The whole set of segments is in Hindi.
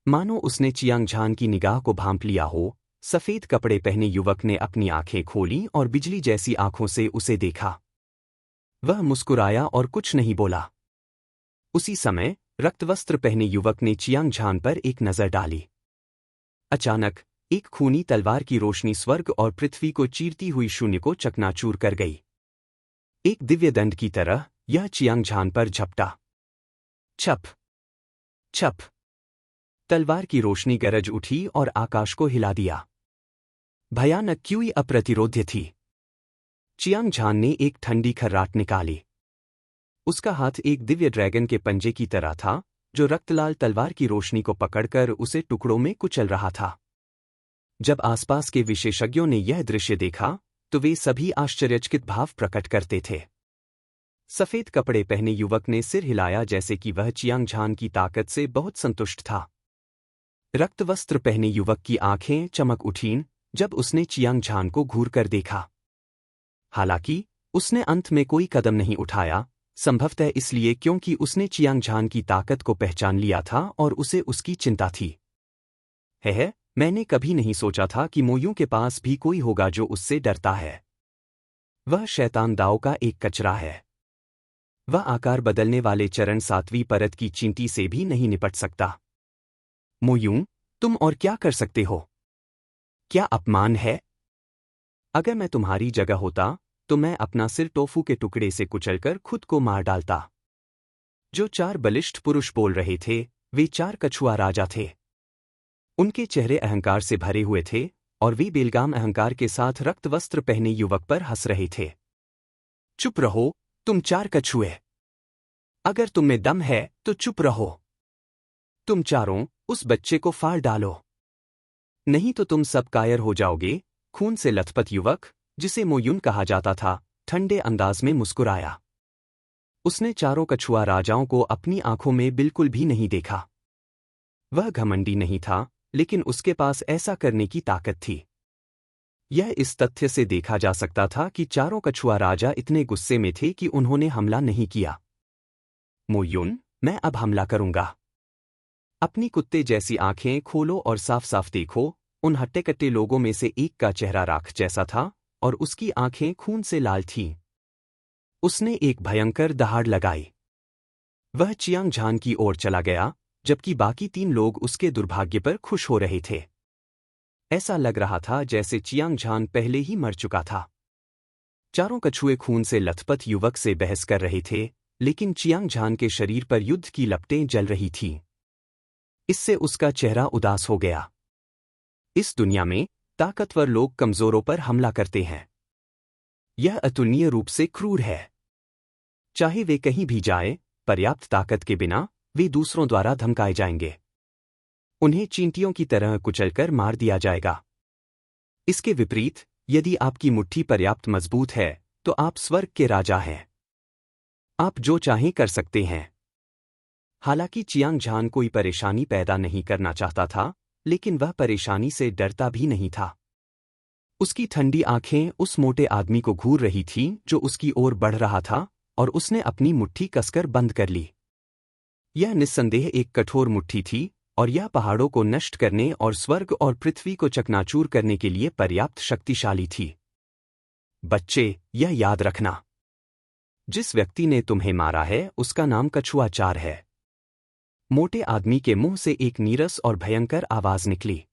मानो उसने चियांगझान की निगाह को भांप लिया हो। सफेद कपड़े पहने युवक ने अपनी आंखें खोली और बिजली जैसी आंखों से उसे देखा। वह मुस्कुराया और कुछ नहीं बोला। उसी समय रक्तवस्त्र पहने युवक ने चियांगझान पर एक नजर डाली। अचानक एक खूनी तलवार की रोशनी स्वर्ग और पृथ्वी को चीरती हुई शून्य को चकनाचूर कर गई। एक दिव्य दंड की तरह यह चियांगझान पर झपटा। छप छप। तलवार की रोशनी गरज उठी और आकाश को हिला दिया। भयानक क्यों अप्रतिरोध्य थी। चियांगझान ने एक ठंडी खर्राट निकाली। उसका हाथ एक दिव्य ड्रैगन के पंजे की तरह था, जो रक्तलाल तलवार की रोशनी को पकड़कर उसे टुकड़ों में कुचल रहा था। जब आसपास के विशेषज्ञों ने यह दृश्य देखा, तो वे सभी आश्चर्यचकित भाव प्रकट करते थे। सफेद कपड़े पहने युवक ने सिर हिलाया जैसे कि वह चियांगझान की ताकत से बहुत संतुष्ट था। रक्तवस्त्र पहने युवक की आंखें चमक उठीं जब उसने चियांगझान को घूर कर देखा। हालांकि उसने अंत में कोई कदम नहीं उठाया, संभवतः इसलिए क्योंकि उसने चियांगझान की ताकत को पहचान लिया था और उसे उसकी चिंता थी। मैंने कभी नहीं सोचा था कि मोयूं के पास भी कोई होगा जो उससे डरता है। वह शैतान दाओ का एक कचरा है। वह आकार बदलने वाले चरण 7वीं परत की चींटी से भी नहीं निपट सकता। मोयूं, तुम और क्या कर सकते हो? क्या अपमान है? अगर मैं तुम्हारी जगह होता तो मैं अपना सिर टोफू के टुकड़े से कुचलकर खुद को मार डालता। जो 4 बलिष्ठ पुरुष बोल रहे थे, वे 4 कछुआ राजा थे। उनके चेहरे अहंकार से भरे हुए थे और वे बेलगाम अहंकार के साथ रक्तवस्त्र पहने युवक पर हंस रहे थे। चुप रहो, तुम 4 कछुए। अगर तुम में दम है तो चुप रहो। तुम चारों उस बच्चे को फाड़ डालो, नहीं तो तुम सब कायर हो जाओगे। खून से लथपथ युवक, जिसे मोयुन कहा जाता था, ठंडे अंदाज में मुस्कुराया। उसने 4 कछुआ राजाओं को अपनी आंखों में बिल्कुल भी नहीं देखा। वह घमंडी नहीं था, लेकिन उसके पास ऐसा करने की ताकत थी। यह इस तथ्य से देखा जा सकता था कि 4 कछुआ राजा इतने गुस्से में थे कि उन्होंने हमला नहीं किया। मोयुन, मैं अब हमला करूंगा। अपनी कुत्ते जैसी आंखें खोलो और साफ साफ देखो। उन हट्टे-कट्टे लोगों में से एक का चेहरा राख जैसा था और उसकी आंखें खून से लाल थीं। उसने एक भयंकर दहाड़ लगाई। वह चियांगझान की ओर चला गया, जबकि बाकी 3 लोग उसके दुर्भाग्य पर खुश हो रहे थे। ऐसा लग रहा था जैसे चियांगझान पहले ही मर चुका था। 4 कछुए खून से लथपथ युवक से बहस कर रहे थे, लेकिन चियांगझान के शरीर पर युद्ध की लपटें जल रही थीं। इससे उसका चेहरा उदास हो गया। इस दुनिया में ताकतवर लोग कमजोरों पर हमला करते हैं। यह अतुलनीय रूप से क्रूर है। चाहे वे कहीं भी जाएं, पर्याप्त ताकत के बिना वे दूसरों द्वारा धमकाए जाएंगे। उन्हें चींटियों की तरह कुचलकर मार दिया जाएगा। इसके विपरीत, यदि आपकी मुट्ठी पर्याप्त मजबूत है, तो आप स्वर्ग के राजा हैं। आप जो चाहें कर सकते हैं। हालांकि चियांगझान कोई परेशानी पैदा नहीं करना चाहता था, लेकिन वह परेशानी से डरता भी नहीं था। उसकी ठंडी आंखें उस मोटे आदमी को घूर रही थीं जो उसकी ओर बढ़ रहा था, और उसने अपनी मुट्ठी कसकर बंद कर ली। यह निस्संदेह एक कठोर मुट्ठी थी, और यह पहाड़ों को नष्ट करने और स्वर्ग और पृथ्वी को चकनाचूर करने के लिए पर्याप्त शक्तिशाली थी। बच्चे, यह याद रखना, जिस व्यक्ति ने तुम्हें मारा है उसका नाम कछुआचार है। मोटे आदमी के मुंह से एक नीरस और भयंकर आवाज निकली।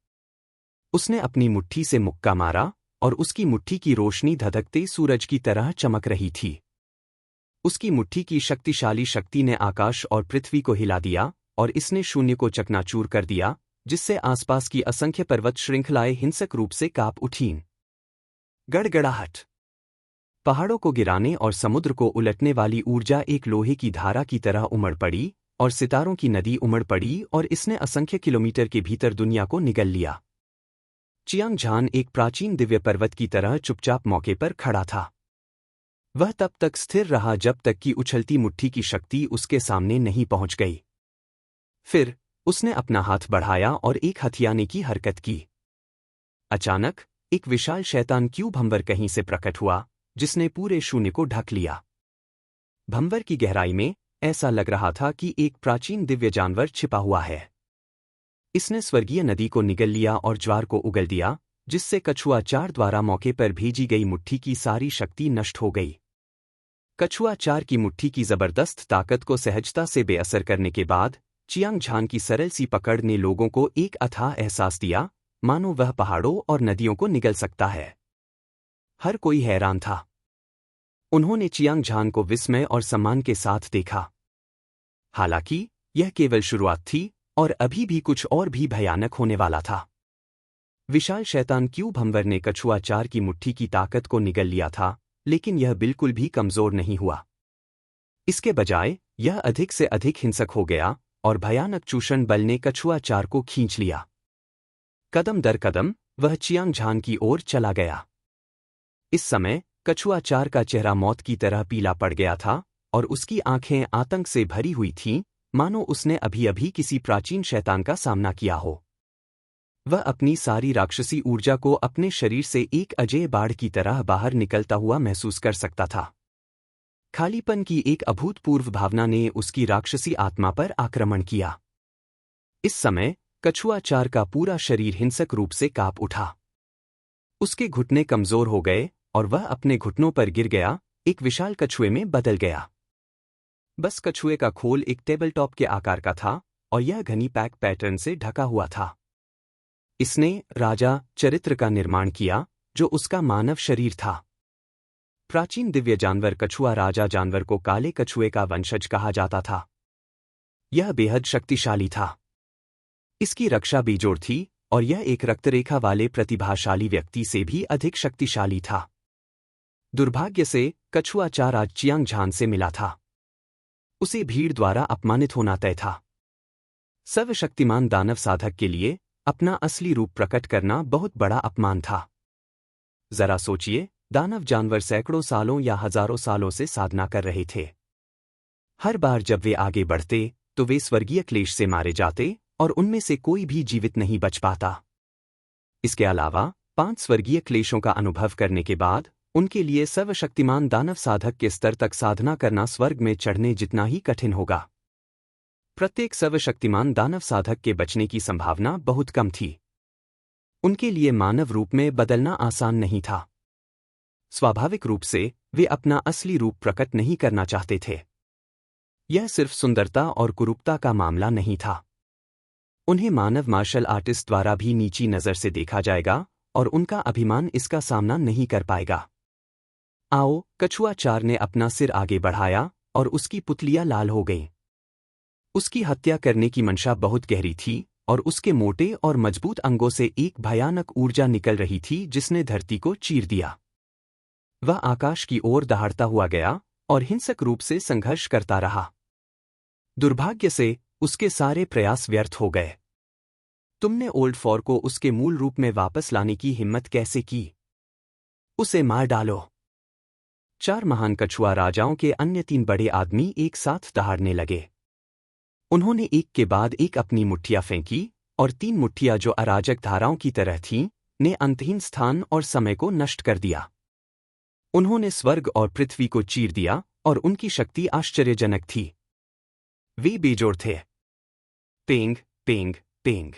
उसने अपनी मुट्ठी से मुक्का मारा और उसकी मुट्ठी की रोशनी धधकते सूरज की तरह चमक रही थी। उसकी मुट्ठी की शक्तिशाली शक्ति ने आकाश और पृथ्वी को हिला दिया और इसने शून्य को चकनाचूर कर दिया, जिससे आसपास की असंख्य पर्वत श्रृंखलाएं हिंसक रूप से कांप उठीं। गड़गड़ाहट। पहाड़ों को गिराने और समुद्र को उलटने वाली ऊर्जा एक लोहे की धारा की तरह उमड़ पड़ी और सितारों की नदी उमड़ पड़ी और इसने असंख्य किलोमीटर के भीतर दुनिया को निगल लिया। चियांगझान एक प्राचीन दिव्य पर्वत की तरह चुपचाप मौके पर खड़ा था। वह तब तक स्थिर रहा जब तक कि उछलती मुट्ठी की शक्ति उसके सामने नहीं पहुंच गई। फिर उसने अपना हाथ बढ़ाया और एक हथियाने की हरकत की। अचानक एक विशाल शैतान क्यूब भंवर कहीं से प्रकट हुआ, जिसने पूरे शून्य को ढक लिया। भंवर की गहराई में ऐसा लग रहा था कि एक प्राचीन दिव्य जानवर छिपा हुआ है। इसने स्वर्गीय नदी को निगल लिया और ज्वार को उगल दिया, जिससे कछुआ चार द्वारा मौके पर भेजी गई मुट्ठी की सारी शक्ति नष्ट हो गई। कछुआ चार की मुट्ठी की जबरदस्त ताकत को सहजता से बेअसर करने के बाद चियांग झान की सरल सी पकड़ ने लोगों को एक अथाह एहसास दिया, मानो वह पहाड़ों और नदियों को निगल सकता है। हर कोई हैरान था। उन्होंने चियांग झान को विस्मय और सम्मान के साथ देखा। हालांकि यह केवल शुरुआत थी और अभी भी कुछ और भी भयानक होने वाला था। विशाल शैतान क्यूब हमवर ने कछुआ चार की मुट्ठी की ताकत को निगल लिया था, लेकिन यह बिल्कुल भी कमजोर नहीं हुआ। इसके बजाय यह अधिक से अधिक हिंसक हो गया और भयानक चूषण बल ने कछुआ चार को खींच लिया। कदम दर कदम वह चियांग झान की ओर चला गया। इस समय कछुआ चार का चेहरा मौत की तरह पीला पड़ गया था और उसकी आंखें आतंक से भरी हुई थीं, मानो उसने अभी अभी किसी प्राचीन शैतान का सामना किया हो। वह अपनी सारी राक्षसी ऊर्जा को अपने शरीर से एक अजेय बाढ़ की तरह बाहर निकलता हुआ महसूस कर सकता था। खालीपन की एक अभूतपूर्व भावना ने उसकी राक्षसी आत्मा पर आक्रमण किया। इस समय कछुआ चार का पूरा शरीर हिंसक रूप से कांप उठा। उसके घुटने कमजोर हो गए और वह अपने घुटनों पर गिर गया, एक विशाल कछुए में बदल गया। बस कछुए का खोल एक टेबल टॉप के आकार का था और यह घनी पैक पैटर्न से ढका हुआ था। इसने राजा चरित्र का निर्माण किया, जो उसका मानव शरीर था। प्राचीन दिव्य जानवर कछुआ राजा जानवर को काले कछुए का वंशज कहा जाता था। यह बेहद शक्तिशाली था। इसकी रक्षा बेजोड़ थी और यह एक रक्तरेखा वाले प्रतिभाशाली व्यक्ति से भी अधिक शक्तिशाली था। दुर्भाग्य से कछुआ चार आज चियांग झान से मिला था। उसे भीड़ द्वारा अपमानित होना तय था। सर्वशक्तिमान दानव साधक के लिए अपना असली रूप प्रकट करना बहुत बड़ा अपमान था। जरा सोचिए, दानव जानवर सैकड़ों सालों या हजारों सालों से साधना कर रहे थे। हर बार जब वे आगे बढ़ते तो वे स्वर्गीय क्लेश से मारे जाते और उनमें से कोई भी जीवित नहीं बच पाता। इसके अलावा 5 स्वर्गीय क्लेशों का अनुभव करने के बाद उनके लिए सर्वशक्तिमान दानव साधक के स्तर तक साधना करना स्वर्ग में चढ़ने जितना ही कठिन होगा। प्रत्येक सर्वशक्तिमान दानव साधक के बचने की संभावना बहुत कम थी। उनके लिए मानव रूप में बदलना आसान नहीं था। स्वाभाविक रूप से वे अपना असली रूप प्रकट नहीं करना चाहते थे। यह सिर्फ सुंदरता और कुरूपता का मामला नहीं था। उन्हें मानव मार्शल आर्टिस्ट द्वारा भी नीची नज़र से देखा जाएगा और उनका अभिमान इसका सामना नहीं कर पाएगा। आओ, कछुआ चार ने अपना सिर आगे बढ़ाया और उसकी पुतलियां लाल हो गईं। उसकी हत्या करने की मंशा बहुत गहरी थी और उसके मोटे और मजबूत अंगों से एक भयानक ऊर्जा निकल रही थी जिसने धरती को चीर दिया। वह आकाश की ओर दहाड़ता हुआ गया और हिंसक रूप से संघर्ष करता रहा। दुर्भाग्य से उसके सारे प्रयास व्यर्थ हो गए। तुमने ओल्ड फॉर को उसके मूल रूप में वापस लाने की हिम्मत कैसे की? उसे मार डालो। 4 महान कछुआ राजाओं के अन्य 3 बड़े आदमी एक साथ दहाड़ने लगे। उन्होंने एक के बाद एक अपनी मुट्ठियां फेंकी और 3 मुट्ठियां जो अराजक धाराओं की तरह थीं, ने अंतहीन स्थान और समय को नष्ट कर दिया। उन्होंने स्वर्ग और पृथ्वी को चीर दिया और उनकी शक्ति आश्चर्यजनक थी। वे बेजोड़ थे। पेंग, पेंग, पेंग।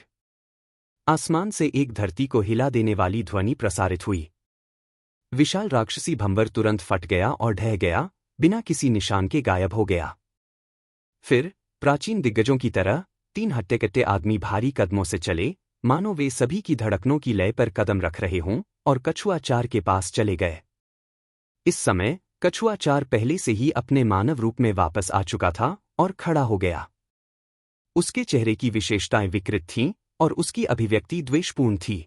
आसमान से एक धरती को हिला देने वाली ध्वनि प्रसारित हुई। विशाल राक्षसी भंवर तुरंत फट गया और ढह गया, बिना किसी निशान के गायब हो गया। फिर प्राचीन दिग्गजों की तरह 3 हट्टे-कट्टे आदमी भारी कदमों से चले, मानो वे सभी की धड़कनों की लय पर कदम रख रहे हों, और कछुआ चार के पास चले गए। इस समय कछुआ चार पहले से ही अपने मानव रूप में वापस आ चुका था और खड़ा हो गया। उसके चेहरे की विशेषताएं विकृत थीं और उसकी अभिव्यक्ति द्वेषपूर्ण थी।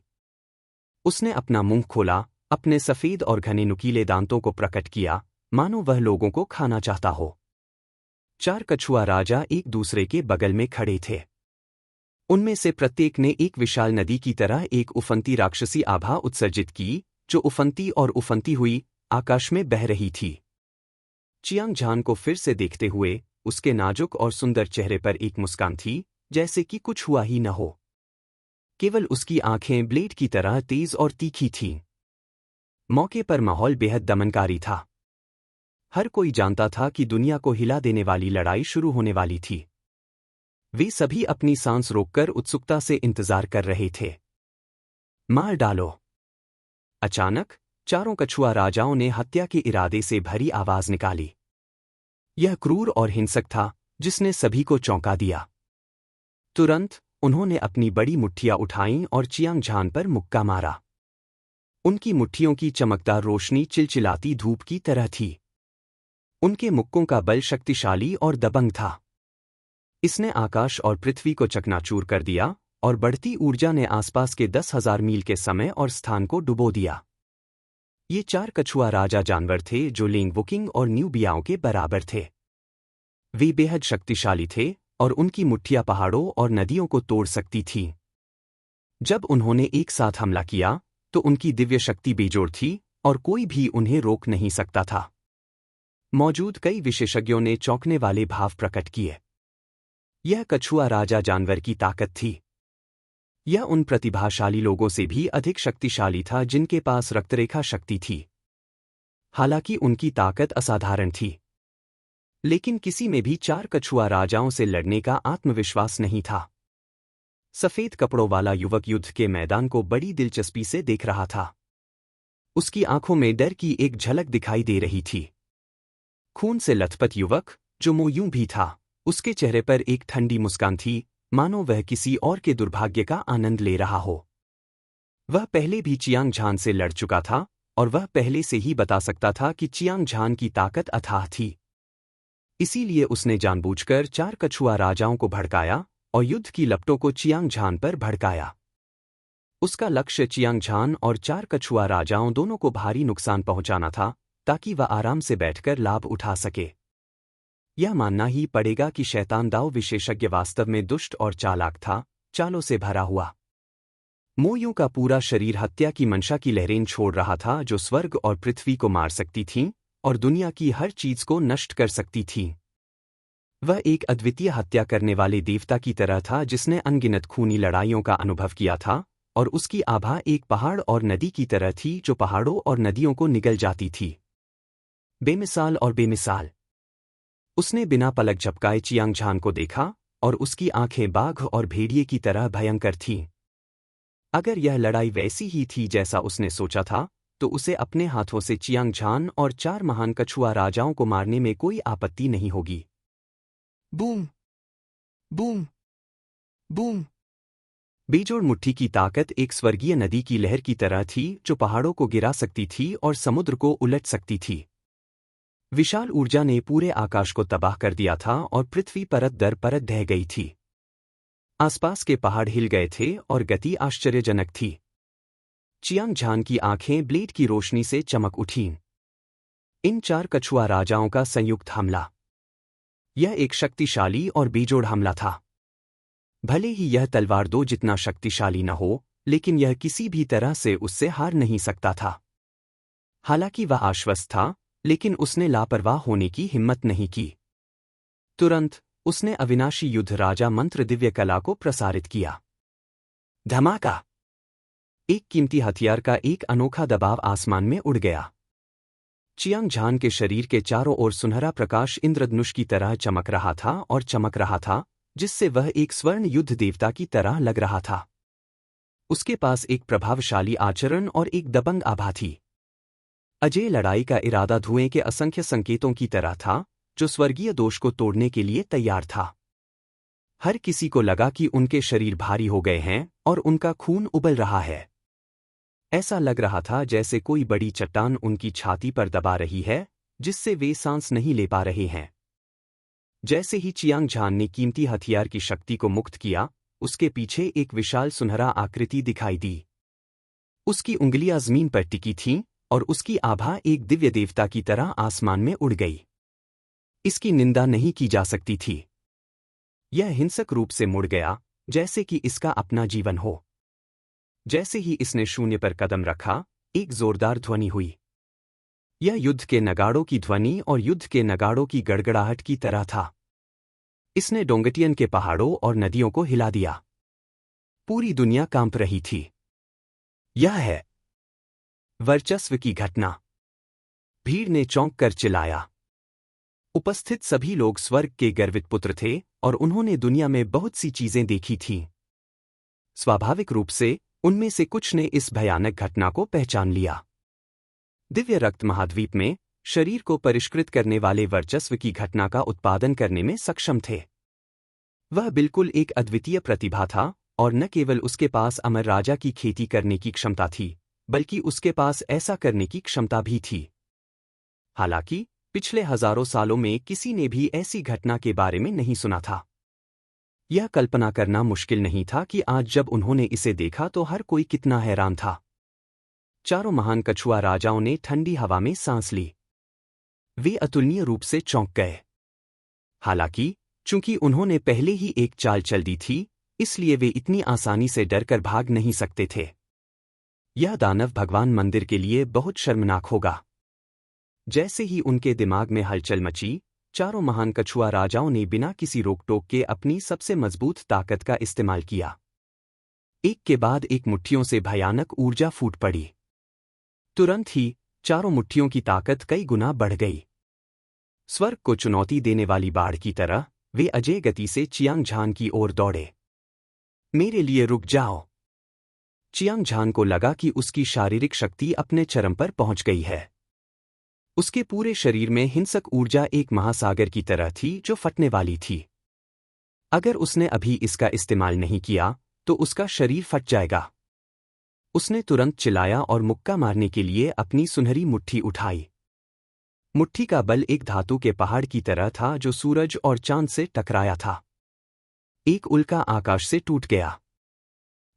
उसने अपना मुंह खोला, अपने सफेद और घने नुकीले दांतों को प्रकट किया, मानो वह लोगों को खाना चाहता हो। 4 कछुआ राजा एक दूसरे के बगल में खड़े थे। उनमें से प्रत्येक ने एक विशाल नदी की तरह एक उफनती राक्षसी आभा उत्सर्जित की, जो उफनती और उफनती हुई आकाश में बह रही थी। चियांग झान को फिर से देखते हुए उसके नाजुक और सुंदर चेहरे पर एक मुस्कान थी, जैसे कि कुछ हुआ ही न हो। केवल उसकी आंखें ब्लेड की तरह तेज और तीखी थीं। मौके पर माहौल बेहद दमनकारी था। हर कोई जानता था कि दुनिया को हिला देने वाली लड़ाई शुरू होने वाली थी। वे सभी अपनी सांस रोककर उत्सुकता से इंतजार कर रहे थे। मार डालो। अचानक चारों कछुआ राजाओं ने हत्या के इरादे से भरी आवाज निकाली। यह क्रूर और हिंसक था, जिसने सभी को चौंका दिया। तुरंत उन्होंने अपनी बड़ी मुट्ठियां उठाईं और चियांग झान पर मुक्का मारा। उनकी मुट्ठियों की चमकदार रोशनी चिलचिलाती धूप की तरह थी। उनके मुक्कों का बल शक्तिशाली और दबंग था। इसने आकाश और पृथ्वी को चकनाचूर कर दिया और बढ़ती ऊर्जा ने आसपास के 10,000 मील के समय और स्थान को डुबो दिया। ये 4 कछुआ राजा जानवर थे जो लिंगवुकिंग और न्यूबियाओं के बराबर थे। वे बेहद शक्तिशाली थे और उनकी मुट्ठियां पहाड़ों और नदियों को तोड़ सकती थीं। जब उन्होंने एक साथ हमला किया तो उनकी दिव्य शक्ति बेजोड़ थी और कोई भी उन्हें रोक नहीं सकता था। मौजूद कई विशेषज्ञों ने चौंकने वाले भाव प्रकट किए। यह कछुआ राजा जानवर की ताकत थी। यह उन प्रतिभाशाली लोगों से भी अधिक शक्तिशाली था जिनके पास रक्तरेखा शक्ति थी। हालांकि उनकी ताकत असाधारण थी, लेकिन किसी में भी 4 कछुआ राजाओं से लड़ने का आत्मविश्वास नहीं था। सफेद कपड़ों वाला युवक युद्ध के मैदान को बड़ी दिलचस्पी से देख रहा था। उसकी आंखों में डर की एक झलक दिखाई दे रही थी। खून से लथपथ युवक, जो मुंह यूं भी था, उसके चेहरे पर एक ठंडी मुस्कान थी, मानो वह किसी और के दुर्भाग्य का आनंद ले रहा हो। वह पहले भी चियांग झान से लड़ चुका था और वह पहले से ही बता सकता था कि चियांग झान की ताकत अथाह थी। इसीलिए उसने जानबूझकर 4 कछुआ राजाओं को भड़काया और युद्ध की लपटों को चियांग झान पर भड़काया। उसका लक्ष्य चियांग झान और 4 कछुआ राजाओं दोनों को भारी नुकसान पहुंचाना था, ताकि वह आराम से बैठकर लाभ उठा सके। यह मानना ही पड़ेगा कि शैतान दाव विशेषज्ञ वास्तव में दुष्ट और चालाक था, चालों से भरा हुआ। मोयों का पूरा शरीर हत्या की मंशा की लहरें छोड़ रहा था, जो स्वर्ग और पृथ्वी को मार सकती थीं और दुनिया की हर चीज को नष्ट कर सकती थीं। वह एक अद्वितीय हत्या करने वाले देवता की तरह था जिसने अनगिनत खूनी लड़ाइयों का अनुभव किया था, और उसकी आभा एक पहाड़ और नदी की तरह थी जो पहाड़ों और नदियों को निगल जाती थी। बेमिसाल और बेमिसाल। उसने बिना पलक झपकाए चियांग झान को देखा और उसकी आंखें बाघ और भेड़िए की तरह भयंकर थीं। अगर यह लड़ाई वैसी ही थी जैसा उसने सोचा था, तो उसे अपने हाथों से चियांग झान और 4 महान कछुआ राजाओं को मारने में कोई आपत्ति नहीं होगी। Boom boom boom. बेजोड़ मुट्ठी की ताकत एक स्वर्गीय नदी की लहर की तरह थी जो पहाड़ों को गिरा सकती थी और समुद्र को उलट सकती थी। विशाल ऊर्जा ने पूरे आकाश को तबाह कर दिया था और पृथ्वी परत दर परत ढह गई थी। आसपास के पहाड़ हिल गए थे और गति आश्चर्यजनक थी। चियांग झान की आंखें ब्लेड की रोशनी से चमक उठीं। इन 4 कछुआ राजाओं का संयुक्त हमला। यह एक शक्तिशाली और बेजोड़ हमला था। भले ही यह तलवार दो जितना शक्तिशाली न हो, लेकिन यह किसी भी तरह से उससे हार नहीं सकता था। हालांकि वह आश्वस्त था, लेकिन उसने लापरवाह होने की हिम्मत नहीं की। तुरंत उसने अविनाशी युद्ध राजा मंत्र दिव्य कला को प्रसारित किया। धमाका! एक कीमती हथियार का एक अनोखा दबाव आसमान में उड़ गया। चियांग झान के शरीर के चारों ओर सुनहरा प्रकाश इंद्रधनुष की तरह चमक रहा था और चमक रहा था, जिससे वह एक स्वर्ण युद्ध देवता की तरह लग रहा था। उसके पास एक प्रभावशाली आचरण और एक दबंग आभा थी। अजेय लड़ाई का इरादा धुएं के असंख्य संकेतों की तरह था, जो स्वर्गीय दोष को तोड़ने के लिए तैयार था। हर किसी को लगा कि उनके शरीर भारी हो गए हैं और उनका खून उबल रहा है। ऐसा लग रहा था जैसे कोई बड़ी चट्टान उनकी छाती पर दबा रही है, जिससे वे सांस नहीं ले पा रहे हैं। जैसे ही चियांग झान ने कीमती हथियार की शक्ति को मुक्त किया, उसके पीछे एक विशाल सुनहरा आकृति दिखाई दी। उसकी उंगलियां जमीन पर टिकी थीं और उसकी आभा एक दिव्य देवता की तरह आसमान में उड़ गई। इसकी निंदा नहीं की जा सकती थी। यह हिंसक रूप से मुड़ गया, जैसे कि इसका अपना जीवन हो। जैसे ही इसने शून्य पर कदम रखा, एक जोरदार ध्वनि हुई। यह युद्ध के नगाड़ों की ध्वनि और युद्ध के नगाड़ों की गड़गड़ाहट की तरह था। इसने डोंगटियन के पहाड़ों और नदियों को हिला दिया। पूरी दुनिया कांप रही थी। यह है वर्चस्व की घटना। भीड़ ने चौंक कर चिल्लाया। उपस्थित सभी लोग स्वर्ग के गर्वित पुत्र थे, और उन्होंने दुनिया में बहुत सी चीजें देखी थीं। स्वाभाविक रूप से उनमें से कुछ ने इस भयानक घटना को पहचान लिया। दिव्य रक्त महाद्वीप में शरीर को परिष्कृत करने वाले वर्चस्व की घटना का उत्पादन करने में सक्षम थे। वह बिल्कुल एक अद्वितीय प्रतिभा था, और न केवल उसके पास अमर राजा की खेती करने की क्षमता थी, बल्कि उसके पास ऐसा करने की क्षमता भी थी। हालांकि पिछले हजारों सालों में किसी ने भी ऐसी घटना के बारे में नहीं सुना था। यह कल्पना करना मुश्किल नहीं था कि आज जब उन्होंने इसे देखा तो हर कोई कितना हैरान था। चारों महान कछुआ राजाओं ने ठंडी हवा में सांस ली। वे अतुलनीय रूप से चौंक गए। हालांकि चूंकि उन्होंने पहले ही एक चाल चल दी थी, इसलिए वे इतनी आसानी से डरकर भाग नहीं सकते थे। यह दानव भगवान मंदिर के लिए बहुत शर्मनाक होगा। जैसे ही उनके दिमाग में हलचल मची, चारों महान कछुआ राजाओं ने बिना किसी रोक टोक के अपनी सबसे मजबूत ताकत का इस्तेमाल किया। एक के बाद एक मुट्ठियों से भयानक ऊर्जा फूट पड़ी। तुरंत ही चारों मुट्ठियों की ताकत कई गुना बढ़ गई। स्वर्ग को चुनौती देने वाली बाढ़ की तरह वे अजय गति से चियांग झान की ओर दौड़े। मेरे लिए रुक जाओ। चियांग झान को लगा कि उसकी शारीरिक शक्ति अपने चरम पर पहुंच गई है। उसके पूरे शरीर में हिंसक ऊर्जा एक महासागर की तरह थी जो फटने वाली थी। अगर उसने अभी इसका इस्तेमाल नहीं किया तो उसका शरीर फट जाएगा। उसने तुरंत चिल्लाया और मुक्का मारने के लिए अपनी सुनहरी मुट्ठी उठाई। मुट्ठी का बल एक धातु के पहाड़ की तरह था जो सूरज और चांद से टकराया था। एक उल्का आकाश से टूट गया।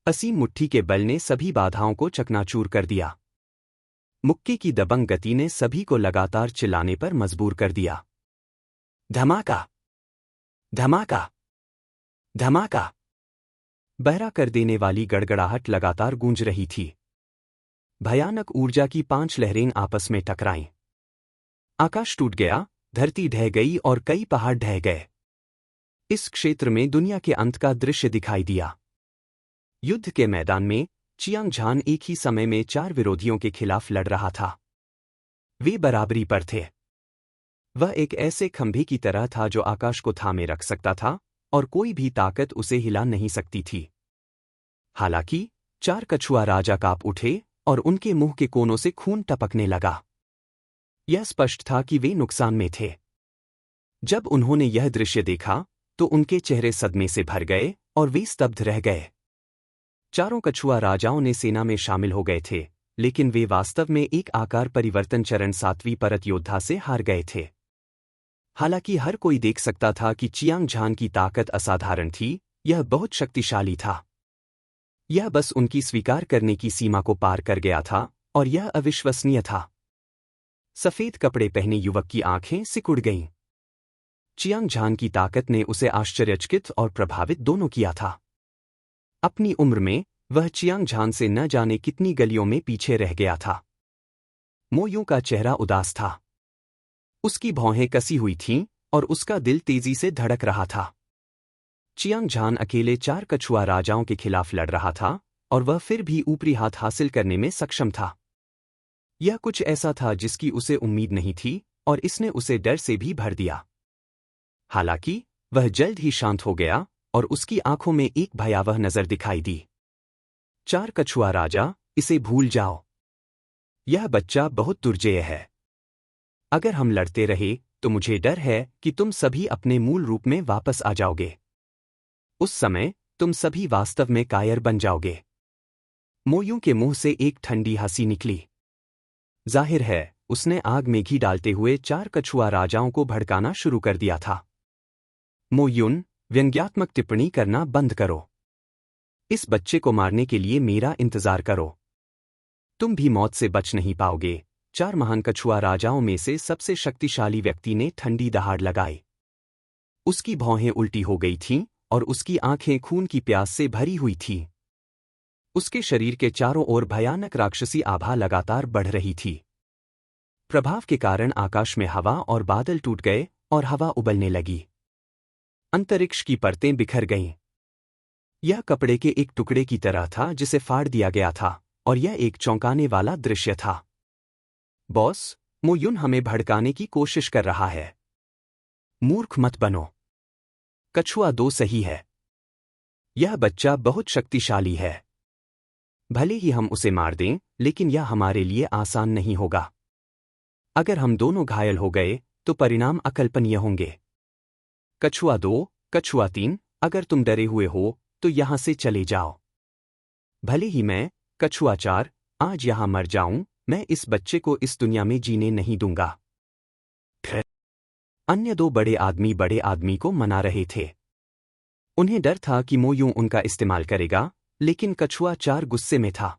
असीम मुट्ठी के बल ने सभी बाधाओं को चकनाचूर कर दिया। मुक्के की दबंग गति ने सभी को लगातार चिल्लाने पर मजबूर कर दिया। धमाका, धमाका, धमाका। बहरा कर देने वाली गड़गड़ाहट लगातार गूंज रही थी। भयानक ऊर्जा की 5 लहरें आपस में टकराईं। आकाश टूट गया, धरती ढह गई और कई पहाड़ ढह गए। इस क्षेत्र में दुनिया के अंत का दृश्य दिखाई दिया। युद्ध के मैदान में चियांग झान एक ही समय में 4 विरोधियों के खिलाफ लड़ रहा था। वे बराबरी पर थे। वह एक ऐसे खंभे की तरह था जो आकाश को थामे रख सकता था और कोई भी ताकत उसे हिला नहीं सकती थी। हालांकि 4 कछुआ राजा कांप उठे और उनके मुंह के कोनों से खून टपकने लगा। यह स्पष्ट था कि वे नुकसान में थे। जब उन्होंने यह दृश्य देखा तो उनके चेहरे सदमे से भर गए और वे स्तब्ध रह गए। चारों कछुआ राजाओं ने सेना में शामिल हो गए थे, लेकिन वे वास्तव में एक आकार परिवर्तन चरण 7वीं परत योद्धा से हार गए थे। हालांकि हर कोई देख सकता था कि चियांग झान की ताकत असाधारण थी, यह बहुत शक्तिशाली था। यह बस उनकी स्वीकार करने की सीमा को पार कर गया था और यह अविश्वसनीय था। सफेद कपड़े पहने युवक की आंखें सिकुड़ गईं। चियांग झान की ताकत ने उसे आश्चर्यचकित और प्रभावित दोनों किया था। अपनी उम्र में वह चियांग झान से न जाने कितनी गलियों में पीछे रह गया था। मो यूं का चेहरा उदास था। उसकी भौहें कसी हुई थीं और उसका दिल तेजी से धड़क रहा था। चियांग झान अकेले 4 कछुआ राजाओं के खिलाफ लड़ रहा था और वह फिर भी ऊपरी हाथ हासिल करने में सक्षम था। यह कुछ ऐसा था जिसकी उसे उम्मीद नहीं थी और इसने उसे डर से भी भर दिया। हालांकि वह जल्द ही शांत हो गया और उसकी आंखों में एक भयावह नजर दिखाई दी। 4 कछुआ राजा, इसे भूल जाओ। यह बच्चा बहुत दुर्जेय है। अगर हम लड़ते रहे तो मुझे डर है कि तुम सभी अपने मूल रूप में वापस आ जाओगे। उस समय तुम सभी वास्तव में कायर बन जाओगे। मो यूं के मुंह से एक ठंडी हंसी निकली। जाहिर है उसने आग में घी डालते हुए 4 कछुआ राजाओं को भड़काना शुरू कर दिया था। मो यून, व्यंग्यात्मक टिप्पणी करना बंद करो। इस बच्चे को मारने के लिए मेरा इंतजार करो। तुम भी मौत से बच नहीं पाओगे। 4 महान कछुआ राजाओं में से सबसे शक्तिशाली व्यक्ति ने ठंडी दहाड़ लगाई। उसकी भौहें उल्टी हो गई थीं और उसकी आंखें खून की प्यास से भरी हुई थीं। उसके शरीर के चारों ओर भयानक राक्षसी आभा लगातार बढ़ रही थी। प्रभाव के कारण आकाश में हवा और बादल टूट गए और हवा उबलने लगी। अंतरिक्ष की परतें बिखर गईं। यह कपड़े के एक टुकड़े की तरह था जिसे फाड़ दिया गया था और यह एक चौंकाने वाला दृश्य था। बॉस, मो यून हमें भड़काने की कोशिश कर रहा है। मूर्ख मत बनो। कछुआ 2 सही है। यह बच्चा बहुत शक्तिशाली है। भले ही हम उसे मार दें, लेकिन यह हमारे लिए आसान नहीं होगा। अगर हम दोनों घायल हो गए तो परिणाम अकल्पनीय होंगे। कछुआ 2, कछुआ 3, अगर तुम डरे हुए हो तो यहां से चले जाओ। भले ही मैं, कछुआ 4, आज यहां मर जाऊं, मैं इस बच्चे को इस दुनिया में जीने नहीं दूंगा। अन्य 2 बड़े आदमी को मना रहे थे। उन्हें डर था कि मो यूं उनका इस्तेमाल करेगा, लेकिन कछुआ 4 गुस्से में था।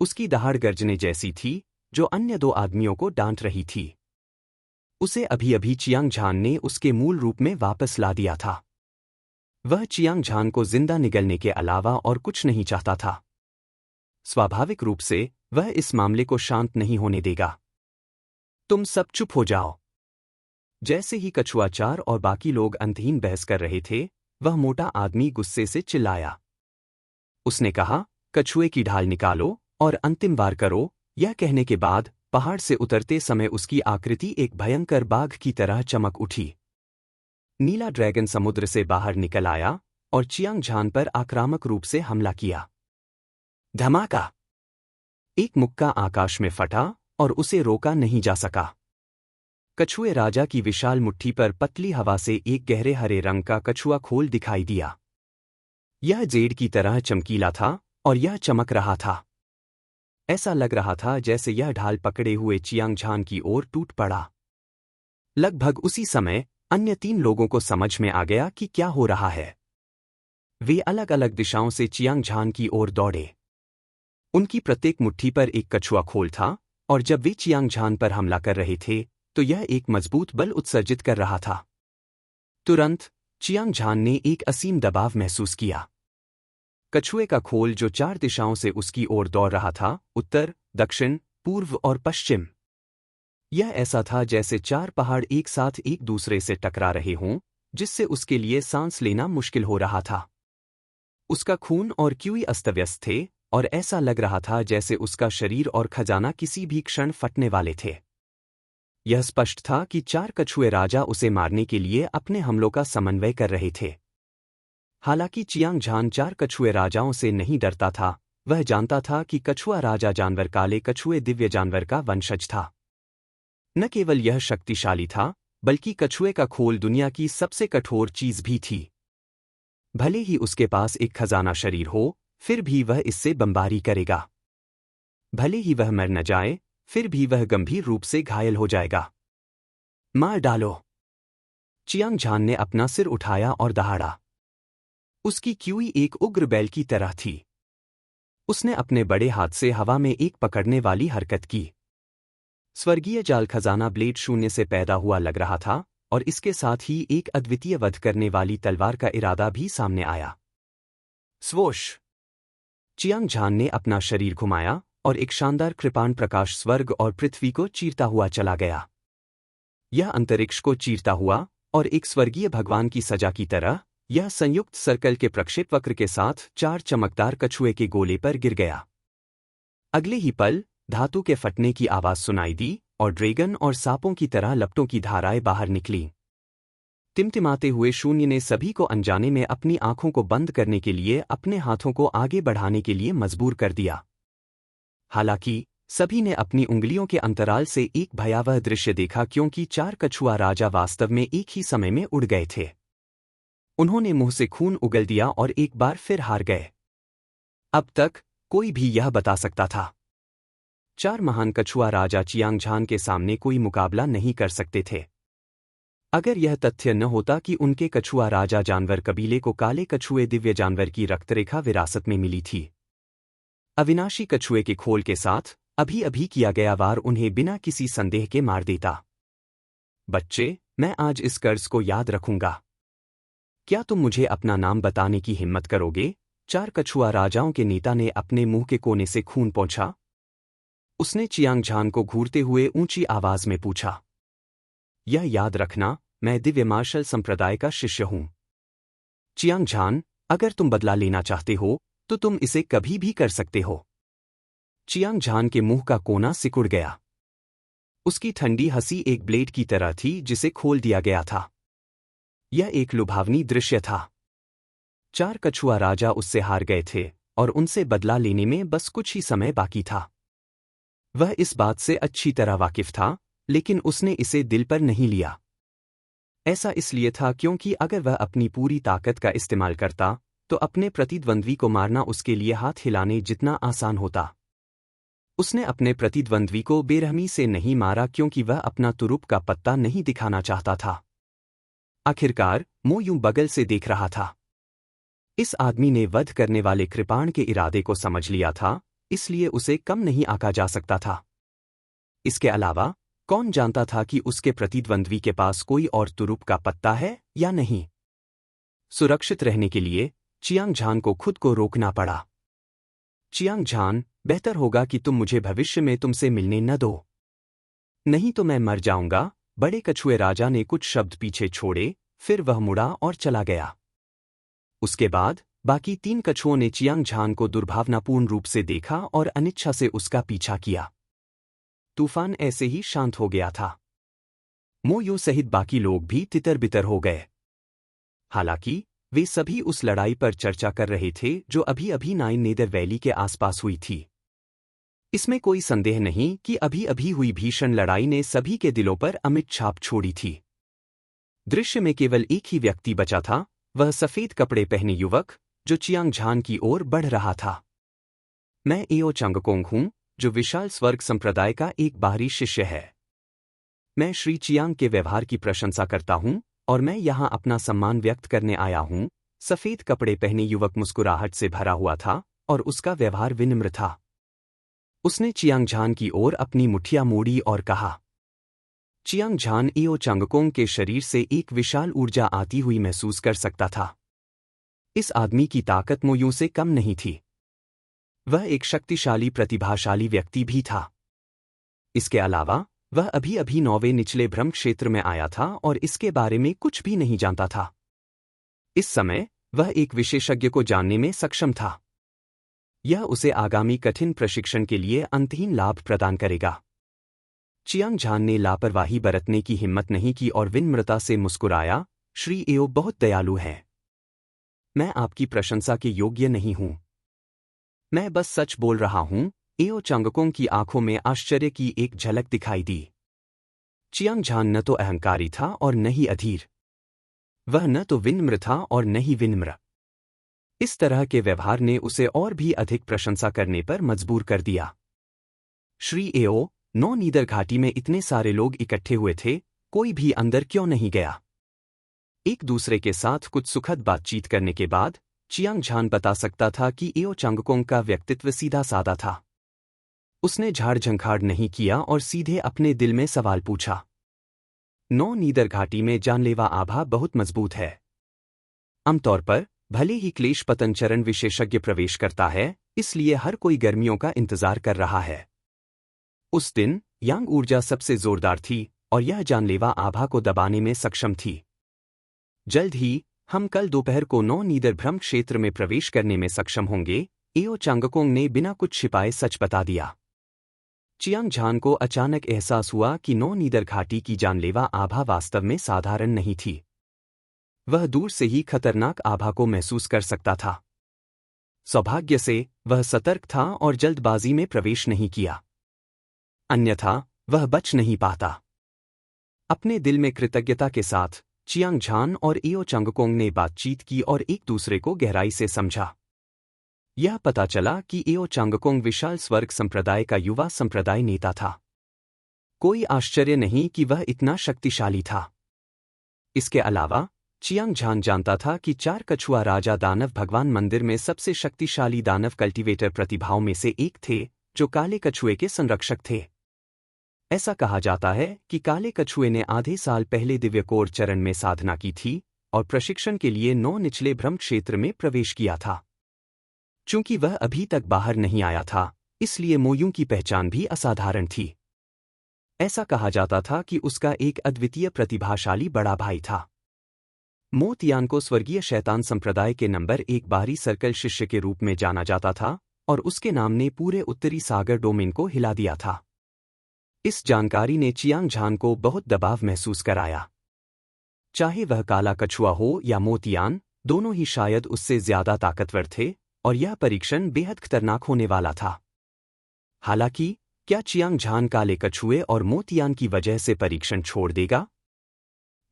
उसकी दहाड़ गर्जने जैसी थी, जो अन्य 2 आदमियों को डांट रही थी। उसे अभी-अभी चियांग झान ने उसके मूल रूप में वापस ला दिया था। वह चियांग झान को जिंदा निगलने के अलावा और कुछ नहीं चाहता था। स्वाभाविक रूप से वह इस मामले को शांत नहीं होने देगा। तुम सब चुप हो जाओ। जैसे ही कछुआ 4 और बाकी लोग अंतहीन बहस कर रहे थे, वह मोटा आदमी गुस्से से चिल्लाया। उसने कहा, कछुए की ढाल निकालो और अंतिम वार करो। यह कहने के बाद पहाड़ से उतरते समय उसकी आकृति एक भयंकर बाघ की तरह चमक उठी। नीला ड्रैगन समुद्र से बाहर निकल आया और चियांग झान पर आक्रामक रूप से हमला किया। धमाका! एक मुक्का आकाश में फटा और उसे रोका नहीं जा सका। कछुए राजा की विशाल मुट्ठी पर पतली हवा से एक गहरे हरे रंग का कछुआ खोल दिखाई दिया। यह जेड की तरह चमकीला था और यह चमक रहा था। ऐसा लग रहा था जैसे यह ढाल पकड़े हुए चियांग झान की ओर टूट पड़ा। लगभग उसी समय अन्य 3 लोगों को समझ में आ गया कि क्या हो रहा है। वे अलग अलग दिशाओं से चियांग झान की ओर दौड़े। उनकी प्रत्येक मुट्ठी पर एक कछुआ खोल था, और जब वे चियांग झान पर हमला कर रहे थे तो यह एक मजबूत बल उत्सर्जित कर रहा था। तुरंत चियांग झान ने एक असीम दबाव महसूस किया। कछुए का खोल जो 4 दिशाओं से उसकी ओर दौड़ रहा था, उत्तर, दक्षिण, पूर्व और पश्चिम। यह ऐसा था जैसे 4 पहाड़ एक साथ एक दूसरे से टकरा रहे हों, जिससे उसके लिए सांस लेना मुश्किल हो रहा था। उसका खून और क्यूई अस्तव्यस्त थे और ऐसा लग रहा था जैसे उसका शरीर और खजाना किसी भी क्षण फटने वाले थे। यह स्पष्ट था कि 4 कछुए राजा उसे मारने के लिए अपने हमलों का समन्वय कर रहे थे। हालांकि चियांग झान 4 कछुए राजाओं से नहीं डरता था, वह जानता था कि कछुआ राजा जानवर काले कछुए दिव्य जानवर का वंशज था। न केवल यह शक्तिशाली था, बल्कि कछुए का खोल दुनिया की सबसे कठोर चीज भी थी। भले ही उसके पास एक खजाना शरीर हो, फिर भी वह इससे बमबारी करेगा। भले ही वह मर न जाए, फिर भी वह गंभीर रूप से घायल हो जाएगा। मार डालो! चियांग झान ने अपना सिर उठाया और दहाड़ा। उसकी क्यूई एक उग्र बैल की तरह थी। उसने अपने बड़े हाथ से हवा में एक पकड़ने वाली हरकत की। स्वर्गीय जाल खजाना ब्लेड शून्य से पैदा हुआ लग रहा था, और इसके साथ ही एक अद्वितीय वध करने वाली तलवार का इरादा भी सामने आया। स्वोश! चियांग झान ने अपना शरीर घुमाया और एक शानदार कृपाण प्रकाश स्वर्ग और पृथ्वी को चीरता हुआ चला गया। यह अंतरिक्ष को चीरता हुआ और एक स्वर्गीय भगवान की सजा की तरह, यह संयुक्त सर्कल के प्रक्षेपवक्र के साथ 4 चमकदार कछुए के गोले पर गिर गया। अगले ही पल धातु के फटने की आवाज सुनाई दी और ड्रैगन और सांपों की तरह लपटों की धाराएं बाहर निकलीं। टिमटिमाते हुए शून्य ने सभी को अनजाने में अपनी आंखों को बंद करने के लिए अपने हाथों को आगे बढ़ाने के लिए मजबूर कर दिया। हालांकि सभी ने अपनी उंगलियों के अंतराल से एक भयावह दृश्य देखा, क्योंकि 4 कछुआ राजा वास्तव में एक ही समय में उड़ गए थे। उन्होंने मुंह से खून उगल दिया और एक बार फिर हार गए। अब तक कोई भी यह बता सकता था। 4 महान कछुआ राजा चियांग झान के सामने कोई मुकाबला नहीं कर सकते थे। अगर यह तथ्य न होता कि उनके कछुआ राजा जानवर कबीले को काले कछुए दिव्य जानवर की रक्तरेखा विरासत में मिली थी। अविनाशी कछुए के खोल के साथ अभी-अभी किया गया वार उन्हें बिना किसी संदेह के मार देता। बच्चे, मैं आज इस कर्ज को याद रखूंगा। क्या तुम मुझे अपना नाम बताने की हिम्मत करोगे? 4 कछुआ राजाओं के नेता ने अपने मुंह के कोने से खून पोंछा। उसने चियांग झान को घूरते हुए ऊंची आवाज में पूछा। यह याद रखना, मैं दिव्य मार्शल संप्रदाय का शिष्य हूं। चियांग झान, अगर तुम बदला लेना चाहते हो तो तुम इसे कभी भी कर सकते हो। चियांग झान के मुंह का कोना सिकुड़ गया। उसकी ठंडी हंसी एक ब्लेड की तरह थी जिसे खोल दिया गया था। यह एक लुभावनी दृश्य था। 4 कछुआ राजा उससे हार गए थे और उनसे बदला लेने में बस कुछ ही समय बाकी था। वह इस बात से अच्छी तरह वाकिफ था, लेकिन उसने इसे दिल पर नहीं लिया। ऐसा इसलिए था क्योंकि अगर वह अपनी पूरी ताकत का इस्तेमाल करता तो अपने प्रतिद्वंद्वी को मारना उसके लिए हाथ हिलाने जितना आसान होता। उसने अपने प्रतिद्वंद्वी को बेरहमी से नहीं मारा क्योंकि वह अपना तुरुप का पत्ता नहीं दिखाना चाहता था। आखिरकार मो यूं बगल से देख रहा था। इस आदमी ने वध करने वाले कृपाण के इरादे को समझ लिया था, इसलिए उसे कम नहीं आंका जा सकता था। इसके अलावा कौन जानता था कि उसके प्रतिद्वंद्वी के पास कोई और तुरुप का पत्ता है या नहीं। सुरक्षित रहने के लिए चियांग झान को खुद को रोकना पड़ा। चियांग झान, बेहतर होगा कि तुम मुझे भविष्य में तुमसे मिलने न दो, नहीं तो मैं मर जाऊंगा। बड़े कछुए राजा ने कुछ शब्द पीछे छोड़े, फिर वह मुड़ा और चला गया। उसके बाद बाकी 3 कछुओं ने चियांग झान को दुर्भावनापूर्ण रूप से देखा और अनिच्छा से उसका पीछा किया। तूफान ऐसे ही शांत हो गया था। मो यूं सहित बाकी लोग भी तितर-बितर हो गए। हालांकि वे सभी उस लड़ाई पर चर्चा कर रहे थे जो अभी-अभी नाइन नेदर वैली के आसपास हुई थी। इसमें कोई संदेह नहीं कि अभी-अभी हुई भीषण लड़ाई ने सभी के दिलों पर अमिट छाप छोड़ी थी। दृश्य में केवल एक ही व्यक्ति बचा था, वह सफेद कपड़े पहने युवक जो चियांग झान की ओर बढ़ रहा था। मैं एओ चांगकोंग हूं, जो विशाल स्वर्ग संप्रदाय का एक बाहरी शिष्य है। मैं श्री चियांग के व्यवहार की प्रशंसा करता हूं और मैं यहां अपना सम्मान व्यक्त करने आया हूं। सफेद कपड़े पहने युवक मुस्कुराहट से भरा हुआ था और उसका व्यवहार विनम्र था। उसने चियांग झान की ओर अपनी मुठ्ठियां मोड़ी और कहा। चियांग झान एओ चांगकोंग के शरीर से एक विशाल ऊर्जा आती हुई महसूस कर सकता था। इस आदमी की ताकत मो यूं से कम नहीं थी। वह एक शक्तिशाली प्रतिभाशाली व्यक्ति भी था। इसके अलावा वह अभी-अभी 9वें निचले भ्रम क्षेत्र में आया था और इसके बारे में कुछ भी नहीं जानता था। इस समय वह एक विशेषज्ञ को जानने में सक्षम था। यह उसे आगामी कठिन प्रशिक्षण के लिए अंतहीन लाभ प्रदान करेगा। चियांग झान ने लापरवाही बरतने की हिम्मत नहीं की और विनम्रता से मुस्कुराया। श्री एओ बहुत दयालु हैं। मैं आपकी प्रशंसा के योग्य नहीं हूं। मैं बस सच बोल रहा हूं। एओ चांगकोंग की आंखों में आश्चर्य की एक झलक दिखाई दी। चियांग झान न तो अहंकारी था और न ही अधीर। वह न तो विनम्र था और न ही विनम्र। इस तरह के व्यवहार ने उसे और भी अधिक प्रशंसा करने पर मजबूर कर दिया। श्री एओ, 9 नीदर घाटी में इतने सारे लोग इकट्ठे हुए थे, कोई भी अंदर क्यों नहीं गया? एक दूसरे के साथ कुछ सुखद बातचीत करने के बाद चियांग झान बता सकता था कि एओ चांगकोंग का व्यक्तित्व सीधा सादा था। उसने झाड़ झंखाड़ नहीं किया और सीधे अपने दिल में सवाल पूछा। 9 नीदर घाटी में जानलेवा आभा बहुत मजबूत है। आमतौर पर भले ही क्लेश पतन चरण विशेषज्ञ प्रवेश करता है, इसलिए हर कोई गर्मियों का इंतजार कर रहा है। उस दिन यांग ऊर्जा सबसे जोरदार थी और यह जानलेवा आभा को दबाने में सक्षम थी। जल्द ही हम कल दोपहर को 9 नीदर भ्रम क्षेत्र में प्रवेश करने में सक्षम होंगे, एओ चांगकोंग ने बिना कुछ छिपाए सच बता दिया। चियांग झान को अचानक एहसास हुआ कि 9 नीदर घाटी की जानलेवा आभा वास्तव में साधारण नहीं थी। वह दूर से ही खतरनाक आभा को महसूस कर सकता था। सौभाग्य से वह सतर्क था और जल्दबाजी में प्रवेश नहीं किया, अन्यथा वह बच नहीं पाता। अपने दिल में कृतज्ञता के साथ चियांग झान और एओ चांगकोंग ने बातचीत की और एक दूसरे को गहराई से समझा। यह पता चला कि एओ चांगकोंग विशाल स्वर्ग संप्रदाय का युवा संप्रदाय नेता था। कोई आश्चर्य नहीं कि वह इतना शक्तिशाली था। इसके अलावा चियांग झान जानता था कि 4 कछुआ राजा दानव भगवान मंदिर में सबसे शक्तिशाली दानव कल्टीवेटर प्रतिभाओं में से एक थे, जो काले कछुए के संरक्षक थे। ऐसा कहा जाता है कि काले कछुए ने आधे साल पहले दिव्यकोर चरण में साधना की थी और प्रशिक्षण के लिए 9 निचले भ्रम क्षेत्र में प्रवेश किया था। चूंकि वह अभी तक बाहर नहीं आया था, इसलिए मो यूं की पहचान भी असाधारण थी। ऐसा कहा जाता था कि उसका एक अद्वितीय प्रतिभाशाली बड़ा भाई था। मो तियान को स्वर्गीय शैतान संप्रदाय के नंबर 1 बाहरी सर्कल शिष्य के रूप में जाना जाता था और उसके नाम ने पूरे उत्तरी सागर डोमेन को हिला दिया था। इस जानकारी ने चियांग झान को बहुत दबाव महसूस कराया। चाहे वह काला कछुआ हो या मोतियान, दोनों ही शायद उससे ज्यादा ताकतवर थे और यह परीक्षण बेहद खतरनाक होने वाला था। हालांकि, क्या चियांग झान काले कछुए और मोतियान की वजह से परीक्षण छोड़ देगा?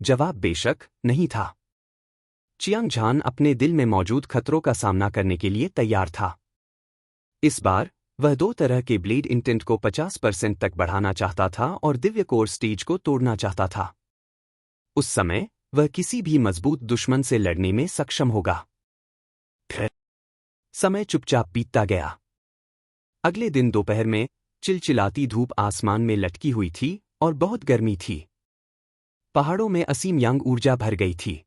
जवाब बेशक नहीं था। चियांग झान अपने दिल में मौजूद खतरों का सामना करने के लिए तैयार था। इस बार वह 2 तरह के ब्लेड इंटेंट को 50% तक बढ़ाना चाहता था और दिव्य कोर स्टेज को तोड़ना चाहता था। उस समय वह किसी भी मजबूत दुश्मन से लड़ने में सक्षम होगा। फिर समय चुपचाप बीतता गया। अगले दिन दोपहर में चिलचिलाती धूप आसमान में लटकी हुई थी और बहुत गर्मी थी। पहाड़ों में असीम यांग ऊर्जा भर गई थी।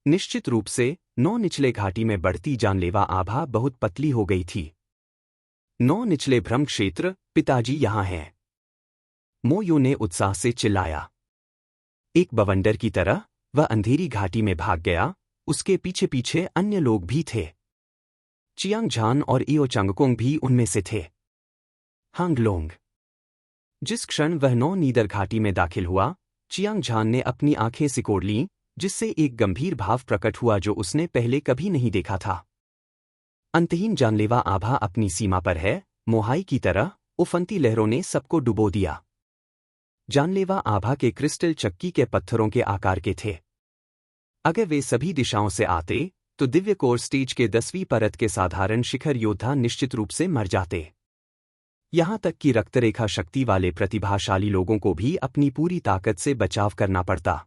निश्चित रूप से 9 निचले घाटी में बढ़ती जानलेवा आभा बहुत पतली हो गई थी। 9 निचले भ्रम क्षेत्र, पिताजी यहां हैं। मोयो ने उत्साह से चिल्लाया। एक बवंडर की तरह वह अंधेरी घाटी में भाग गया। उसके पीछे पीछे अन्य लोग भी थे। चियांग झान और इयो चंगकोंग भी उनमें से थे। हांगलोंग। जिस क्षण वह 9 नीदर घाटी में दाखिल हुआ, चियांग झान ने अपनी आंखें सिकोड़ लीं, जिससे एक गंभीर भाव प्रकट हुआ जो उसने पहले कभी नहीं देखा था। अंतहीन जानलेवा आभा अपनी सीमा पर है, मोहाई की तरह उफनती लहरों ने सबको डुबो दिया। जानलेवा आभा के क्रिस्टल चक्की के पत्थरों के आकार के थे। अगर वे सभी दिशाओं से आते, तो दिव्य कोर स्टेज के 10वीं परत के साधारण शिखर योद्धा निश्चित रूप से मर जाते। यहां तक कि रक्तरेखा शक्ति वाले प्रतिभाशाली लोगों को भी अपनी पूरी ताकत से बचाव करना पड़ता।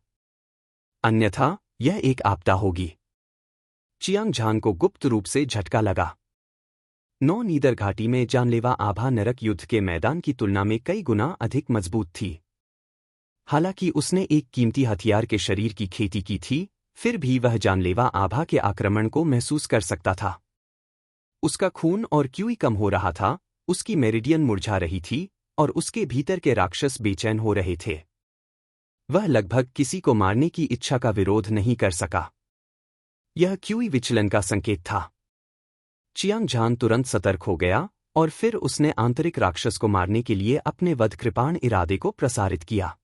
अन्यथा यह एक आपदा होगी। चियांग झान को गुप्त रूप से झटका लगा। 9 नीदर घाटी में जानलेवा आभा नरक युद्ध के मैदान की तुलना में कई गुना अधिक मजबूत थी। हालांकि उसने एक कीमती हथियार के शरीर की खेती की थी, फिर भी वह जानलेवा आभा के आक्रमण को महसूस कर सकता था। उसका खून और क्यूई कम हो रहा था, उसकी मेरिडियन मुरझा रही थी और उसके भीतर के राक्षस बेचैन हो रहे थे। वह लगभग किसी को मारने की इच्छा का विरोध नहीं कर सका। यह क्यूई विचलन का संकेत था। चियांग झान तुरंत सतर्क हो गया और फिर उसने आंतरिक राक्षस को मारने के लिए अपने वधकृपाण इरादे को प्रसारित किया।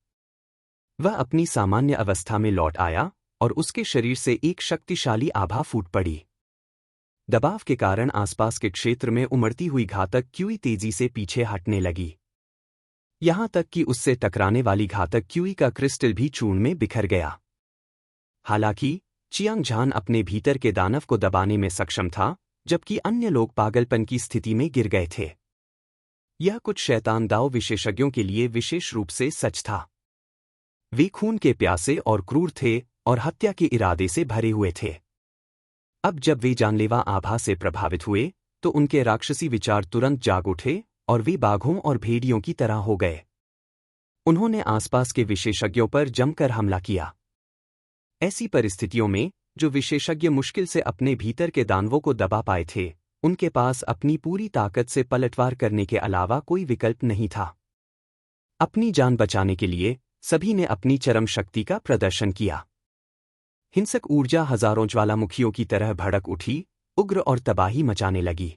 वह अपनी सामान्य अवस्था में लौट आया और उसके शरीर से एक शक्तिशाली आभा फूट पड़ी। दबाव के कारण आसपास के क्षेत्र में उमड़ती हुई घातक क्यूई तेजी से पीछे हटने लगी। यहां तक कि उससे टकराने वाली घातक क्यूई का क्रिस्टल भी चूर्ण में बिखर गया। हालांकि चियांग झान अपने भीतर के दानव को दबाने में सक्षम था, जबकि अन्य लोग पागलपन की स्थिति में गिर गए थे। यह कुछ शैतान दाव विशेषज्ञों के लिए विशेष रूप से सच था। वे खून के प्यासे और क्रूर थे और हत्या के इरादे से भरे हुए थे। अब जब वे जानलेवा आभा से प्रभावित हुए, तो उनके राक्षसी विचार तुरंत जाग उठे और वे बाघों और भेड़ियों की तरह हो गए। उन्होंने आसपास के विशेषज्ञों पर जमकर हमला किया। ऐसी परिस्थितियों में जो विशेषज्ञ मुश्किल से अपने भीतर के दानवों को दबा पाए थे, उनके पास अपनी पूरी ताकत से पलटवार करने के अलावा कोई विकल्प नहीं था। अपनी जान बचाने के लिए सभी ने अपनी चरम शक्ति का प्रदर्शन किया। हिंसक ऊर्जा हजारों ज्वालामुखियों की तरह भड़क उठी, उग्र और तबाही मचाने लगी।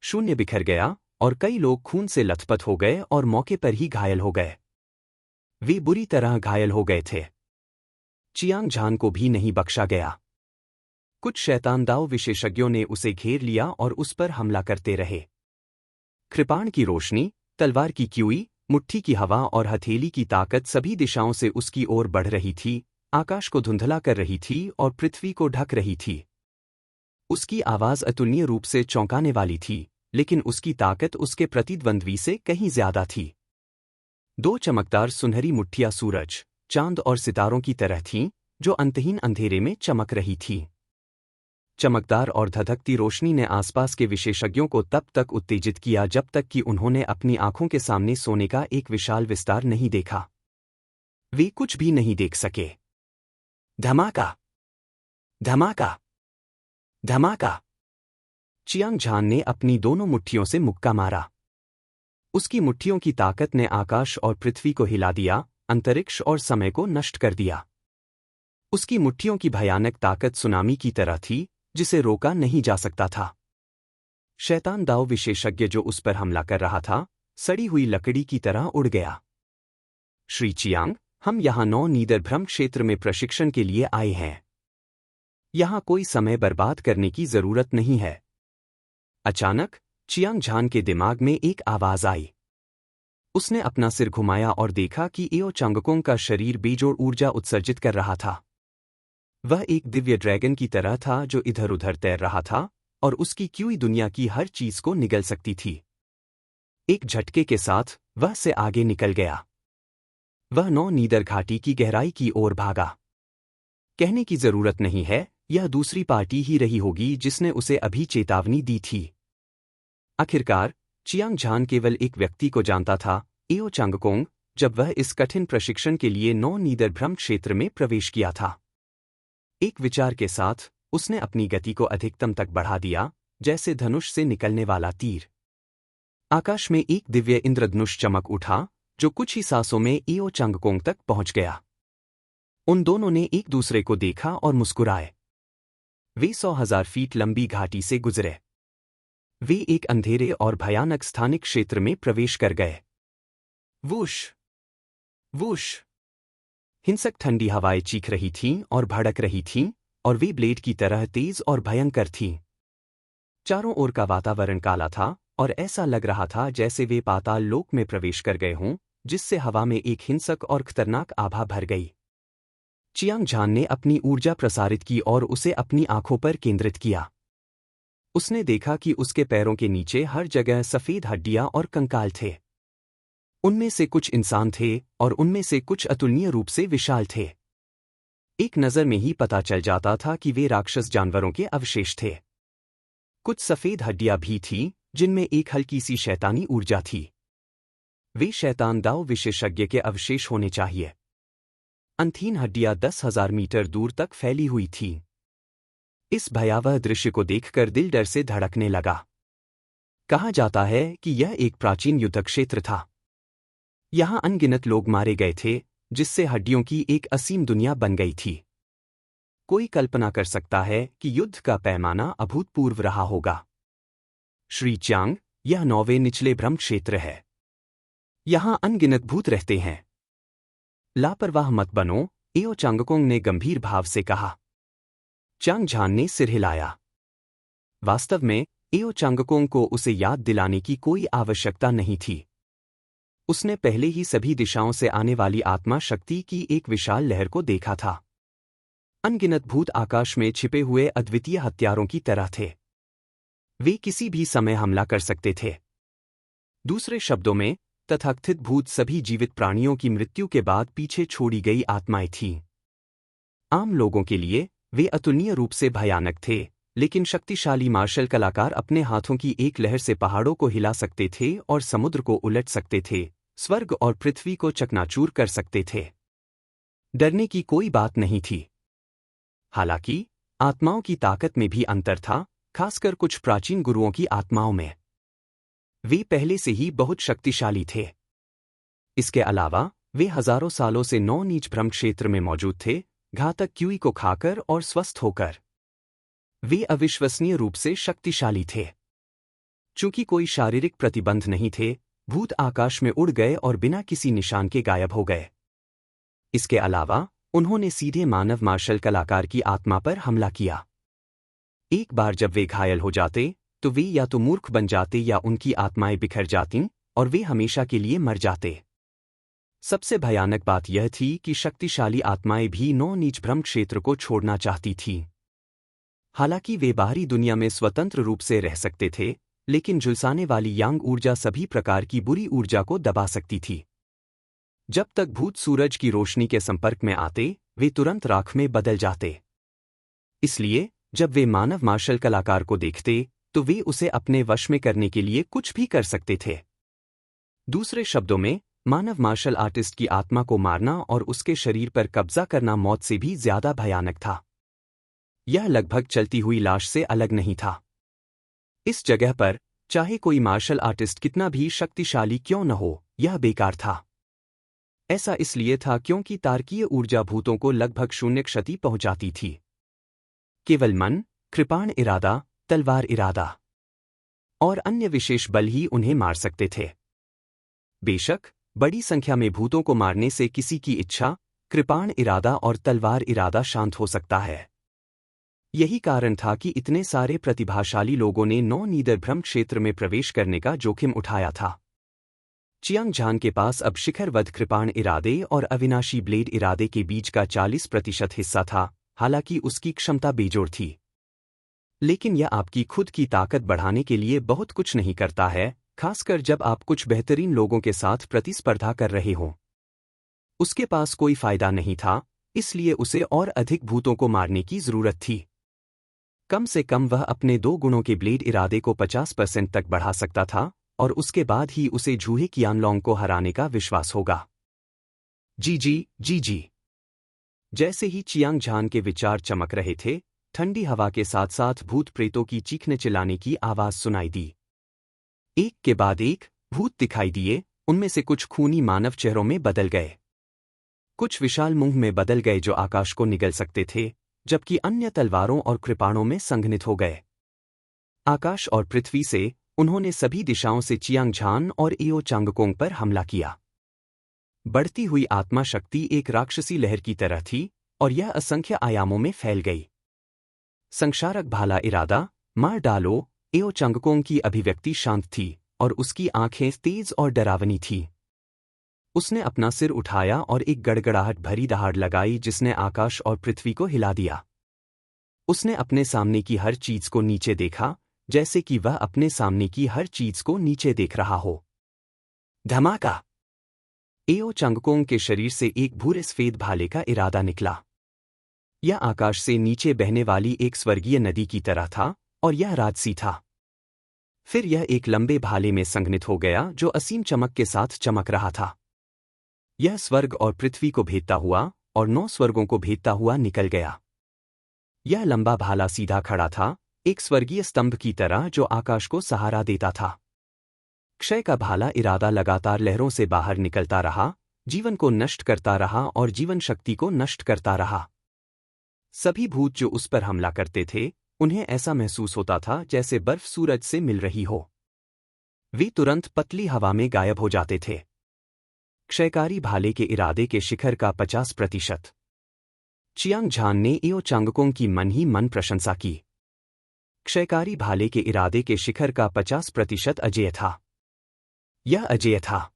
शून्य बिखर गया और कई लोग खून से लथपथ हो गए और मौके पर ही घायल हो गए। वे बुरी तरह घायल हो गए थे। चियांग झान को भी नहीं बख्शा गया। कुछ शैतान दाव विशेषज्ञों ने उसे घेर लिया और उस पर हमला करते रहे। कृपाण की रोशनी, तलवार की क्यूई, मुट्ठी की हवा और हथेली की ताकत सभी दिशाओं से उसकी ओर बढ़ रही थी, आकाश को धुंधला कर रही थी और पृथ्वी को ढक रही थी। उसकी आवाज अतुलनीय रूप से चौंकाने वाली थी, लेकिन उसकी ताकत उसके प्रतिद्वंद्वी से कहीं ज्यादा थी। 2 चमकदार सुनहरी मुट्ठियां सूरज, चांद और सितारों की तरह थीं, जो अंतहीन अंधेरे में चमक रही थीं। चमकदार और धधकती रोशनी ने आसपास के विशेषज्ञों को तब तक उत्तेजित किया जब तक कि उन्होंने अपनी आंखों के सामने सोने का एक विशाल विस्तार नहीं देखा। वे कुछ भी नहीं देख सके। धमाका, धमाका, धमाका। चियांग झान ने अपनी दोनों मुट्ठियों से मुक्का मारा। उसकी मुट्ठियों की ताकत ने आकाश और पृथ्वी को हिला दिया, अंतरिक्ष और समय को नष्ट कर दिया। उसकी मुट्ठियों की भयानक ताकत सुनामी की तरह थी, जिसे रोका नहीं जा सकता था। शैतान दाव विशेषज्ञ जो उस पर हमला कर रहा था, सड़ी हुई लकड़ी की तरह उड़ गया। श्री चियांग, हम यहाँ नौ नीदरभ्रम क्षेत्र में प्रशिक्षण के लिए आए हैं। यहाँ कोई समय बर्बाद करने की जरूरत नहीं है। अचानक चियांग झान के दिमाग में एक आवाज आई। उसने अपना सिर घुमाया और देखा कि एओ चांगकोंग का शरीर बेजोड़ ऊर्जा उत्सर्जित कर रहा था। वह एक दिव्य ड्रैगन की तरह था जो इधर उधर तैर रहा था और उसकी क्यूई दुनिया की हर चीज को निगल सकती थी। एक झटके के साथ वह से आगे निकल गया। वह नौ नीदर घाटी की गहराई की ओर भागा। कहने की जरूरत नहीं है, यह दूसरी पार्टी ही रही होगी जिसने उसे अभी चेतावनी दी थी। आखिरकार चियांग झान केवल एक व्यक्ति को जानता था, एओ चांगकोंग, जब वह इस कठिन प्रशिक्षण के लिए नौ नीदरभ्रम क्षेत्र में प्रवेश किया था। एक विचार के साथ उसने अपनी गति को अधिकतम तक बढ़ा दिया, जैसे धनुष से निकलने वाला तीर। आकाश में एक दिव्य इंद्रधनुष चमक उठा, जो कुछ ही सांसों में एओ चांगकोंग तक पहुंच गया। उन दोनों ने एक दूसरे को देखा और मुस्कुराए। वे 100,000 फीट लंबी घाटी से गुजरे। वे एक अंधेरे और भयानक स्थानिक क्षेत्र में प्रवेश कर गए। Whoosh whoosh. हिंसक ठंडी हवाएं चीख रही थीं और भड़क रही थीं, और वे ब्लेड की तरह तेज और भयंकर थीं। चारों ओर का वातावरण काला था और ऐसा लग रहा था जैसे वे पाताल लोक में प्रवेश कर गए हों, जिससे हवा में एक हिंसक और खतरनाक आभा भर गई। चियांग झान ने अपनी ऊर्जा प्रसारित की और उसे अपनी आंखों पर केंद्रित किया। उसने देखा कि उसके पैरों के नीचे हर जगह सफेद हड्डियां और कंकाल थे। उनमें से कुछ इंसान थे और उनमें से कुछ अतुलनीय रूप से विशाल थे। एक नज़र में ही पता चल जाता था कि वे राक्षस जानवरों के अवशेष थे। कुछ सफेद हड्डियां भी थीं, जिनमें एक हल्की सी शैतानी ऊर्जा थी। वे शैतान दाव विशेषज्ञ के अवशेष होने चाहिए। अंतहीन हड्डियां 10,000 मीटर दूर तक फैली हुई थीं। इस भयावह दृश्य को देखकर दिल डर से धड़कने लगा। कहा जाता है कि यह एक प्राचीन युद्ध क्षेत्र था। यहाँ अनगिनत लोग मारे गए थे, जिससे हड्डियों की एक असीम दुनिया बन गई थी। कोई कल्पना कर सकता है कि युद्ध का पैमाना अभूतपूर्व रहा होगा। श्री चियांग, यह 9वें निचले भ्रम क्षेत्र है। यहाँ अनगिनत भूत रहते हैं। लापरवाह मत बनो, एओ चांगकोंग ने गंभीर भाव से कहा। चियांग झान ने सिर हिलाया। वास्तव में एओ चांगकोंग को उसे याद दिलाने की कोई आवश्यकता नहीं थी। उसने पहले ही सभी दिशाओं से आने वाली आत्मा शक्ति की एक विशाल लहर को देखा था। अनगिनत भूत आकाश में छिपे हुए अद्वितीय हथियारों की तरह थे। वे किसी भी समय हमला कर सकते थे। दूसरे शब्दों में, तथाकथित भूत सभी जीवित प्राणियों की मृत्यु के बाद पीछे छोड़ी गई आत्माएं थीं। आम लोगों के लिए वे अतुलनीय रूप से भयानक थे, लेकिन शक्तिशाली मार्शल कलाकार अपने हाथों की एक लहर से पहाड़ों को हिला सकते थे और समुद्र को उलट सकते थे, स्वर्ग और पृथ्वी को चकनाचूर कर सकते थे। डरने की कोई बात नहीं थी। हालांकि आत्माओं की ताकत में भी अंतर था, खासकर कुछ प्राचीन गुरुओं की आत्माओं में। वे पहले से ही बहुत शक्तिशाली थे। इसके अलावा वे हजारों सालों से नौ नीच भ्रम क्षेत्र में मौजूद थे, घातक क्यूई को खाकर और स्वस्थ होकर। वे अविश्वसनीय रूप से शक्तिशाली थे। चूंकि कोई शारीरिक प्रतिबंध नहीं थे, भूत आकाश में उड़ गए और बिना किसी निशान के गायब हो गए। इसके अलावा उन्होंने सीधे मानव मार्शल कलाकार की आत्मा पर हमला किया। एक बार जब वे घायल हो जाते, तो वे या तो मूर्ख बन जाते या उनकी आत्माएं बिखर जातीं और वे हमेशा के लिए मर जाते। सबसे भयानक बात यह थी कि शक्तिशाली आत्माएं भी नौ नीच भ्रम क्षेत्र को छोड़ना चाहती थीं। हालांकि वे बाहरी दुनिया में स्वतंत्र रूप से रह सकते थे, लेकिन झुलसाने वाली यांग ऊर्जा सभी प्रकार की बुरी ऊर्जा को दबा सकती थी। जब तक भूत सूरज की रोशनी के संपर्क में आते, वे तुरंत राख में बदल जाते। इसलिए जब वे मानव मार्शल कलाकार को देखते, तो वे उसे अपने वश में करने के लिए कुछ भी कर सकते थे। दूसरे शब्दों में, मानव मार्शल आर्टिस्ट की आत्मा को मारना और उसके शरीर पर कब्जा करना मौत से भी ज्यादा भयानक था। यह लगभग चलती हुई लाश से अलग नहीं था। इस जगह पर, चाहे कोई मार्शल आर्टिस्ट कितना भी शक्तिशाली क्यों न हो, यह बेकार था। ऐसा इसलिए था क्योंकि तारकीय ऊर्जा भूतों को लगभग शून्य क्षति पहुंचाती थी। केवल मन, कृपाण इरादा, तलवार इरादा और अन्य विशेष बल ही उन्हें मार सकते थे। बेशक बड़ी संख्या में भूतों को मारने से किसी की इच्छा, कृपाण इरादा और तलवार इरादा शांत हो सकता है। यही कारण था कि इतने सारे प्रतिभाशाली लोगों ने नौ नीदर भ्रम क्षेत्र में प्रवेश करने का जोखिम उठाया था। चियांग झान के पास अब शिखर वध कृपाण इरादे और अविनाशी ब्लेड इरादे के बीच का 40% हिस्सा था, हालांकि उसकी क्षमता बेजोड़ थी। लेकिन यह आपकी खुद की ताकत बढ़ाने के लिए बहुत कुछ नहीं करता है, खासकर जब आप कुछ बेहतरीन लोगों के साथ प्रतिस्पर्धा कर रहे हों। उसके पास कोई फायदा नहीं था, इसलिए उसे और अधिक भूतों को मारने की जरूरत थी। कम से कम वह अपने 2 गुणों के ब्लेड इरादे को 50% तक बढ़ा सकता था, और उसके बाद ही उसे जूहे कियानलोंग को हराने का विश्वास होगा। जी। जैसे ही चियांग झान के विचार चमक रहे थे, ठंडी हवा के साथ साथ भूत प्रेतों की चीखने चिल्लाने की आवाज सुनाई दी। एक के बाद एक भूत दिखाई दिए, उनमें से कुछ खूनी मानव चेहरों में बदल गए। कुछ विशाल मुंह में बदल गए जो आकाश को निगल सकते थे, जबकि अन्य तलवारों और कृपाणों में संघनित हो गए। आकाश और पृथ्वी से उन्होंने सभी दिशाओं से चियांग झान और एओ चांगकोंग पर हमला किया। बढ़ती हुई आत्मा शक्ति एक राक्षसी लहर की तरह थी, और यह असंख्य आयामों में फैल गई। संक्षारक भाला इरादा, मार डालो। एओ चांगकोंग की अभिव्यक्ति शांत थी, और उसकी आंखें तेज और डरावनी थीं। उसने अपना सिर उठाया और एक गड़गड़ाहट भरी दहाड़ लगाई जिसने आकाश और पृथ्वी को हिला दिया। उसने अपने सामने की हर चीज को नीचे देखा, जैसे कि वह अपने सामने की हर चीज को नीचे देख रहा हो। धमाका! एओ चांगकोंग के शरीर से एक भूरे सफेद भाले का इरादा निकला। यह आकाश से नीचे बहने वाली एक स्वर्गीय नदी की तरह था, और यह राजसी था। फिर यह एक लंबे भाले में संघनित हो गया जो असीम चमक के साथ चमक रहा था। यह स्वर्ग और पृथ्वी को भेदता हुआ और 9 स्वर्गों को भेदता हुआ निकल गया। यह लंबा भाला सीधा खड़ा था, एक स्वर्गीय स्तंभ की तरह जो आकाश को सहारा देता था। क्षय का भाला इरादा लगातार लहरों से बाहर निकलता रहा, जीवन को नष्ट करता रहा और जीवन शक्ति को नष्ट करता रहा। सभी भूत जो उस पर हमला करते थे, उन्हें ऐसा महसूस होता था जैसे बर्फ सूरज से मिल रही हो। वे तुरंत पतली हवा में गायब हो जाते थे। क्षयकारी भाले के इरादे के शिखर का 50%। चियांग झान ने एओ चांगकोंग की मन ही मन प्रशंसा की। क्षयकारी भाले के इरादे के शिखर का 50% अजेय था। यह अजेय था।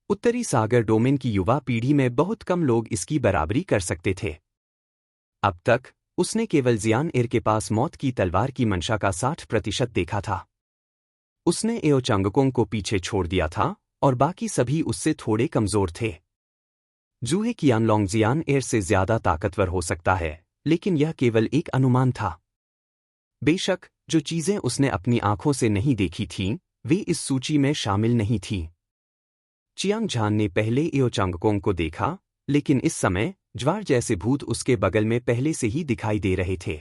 उत्तरी सागर डोमेन की युवा पीढ़ी में बहुत कम लोग इसकी बराबरी कर सकते थे। अब तक उसने केवल जियान एर के पास मौत की तलवार की मंशा का 60% देखा था। उसने एओ चांगकोंग को पीछे छोड़ दिया था, और बाकी सभी उससे थोड़े कमजोर थे। जूहे कियानलोंग जियान एर से ज्यादा ताकतवर हो सकता है, लेकिन यह केवल एक अनुमान था। बेशक, जो चीजें उसने अपनी आंखों से नहीं देखी थीं, वे इस सूची में शामिल नहीं थीं। चियांग झान ने पहले एओ चांगकोंग को देखा, लेकिन इस समय ज्वार जैसे भूत उसके बगल में पहले से ही दिखाई दे रहे थे।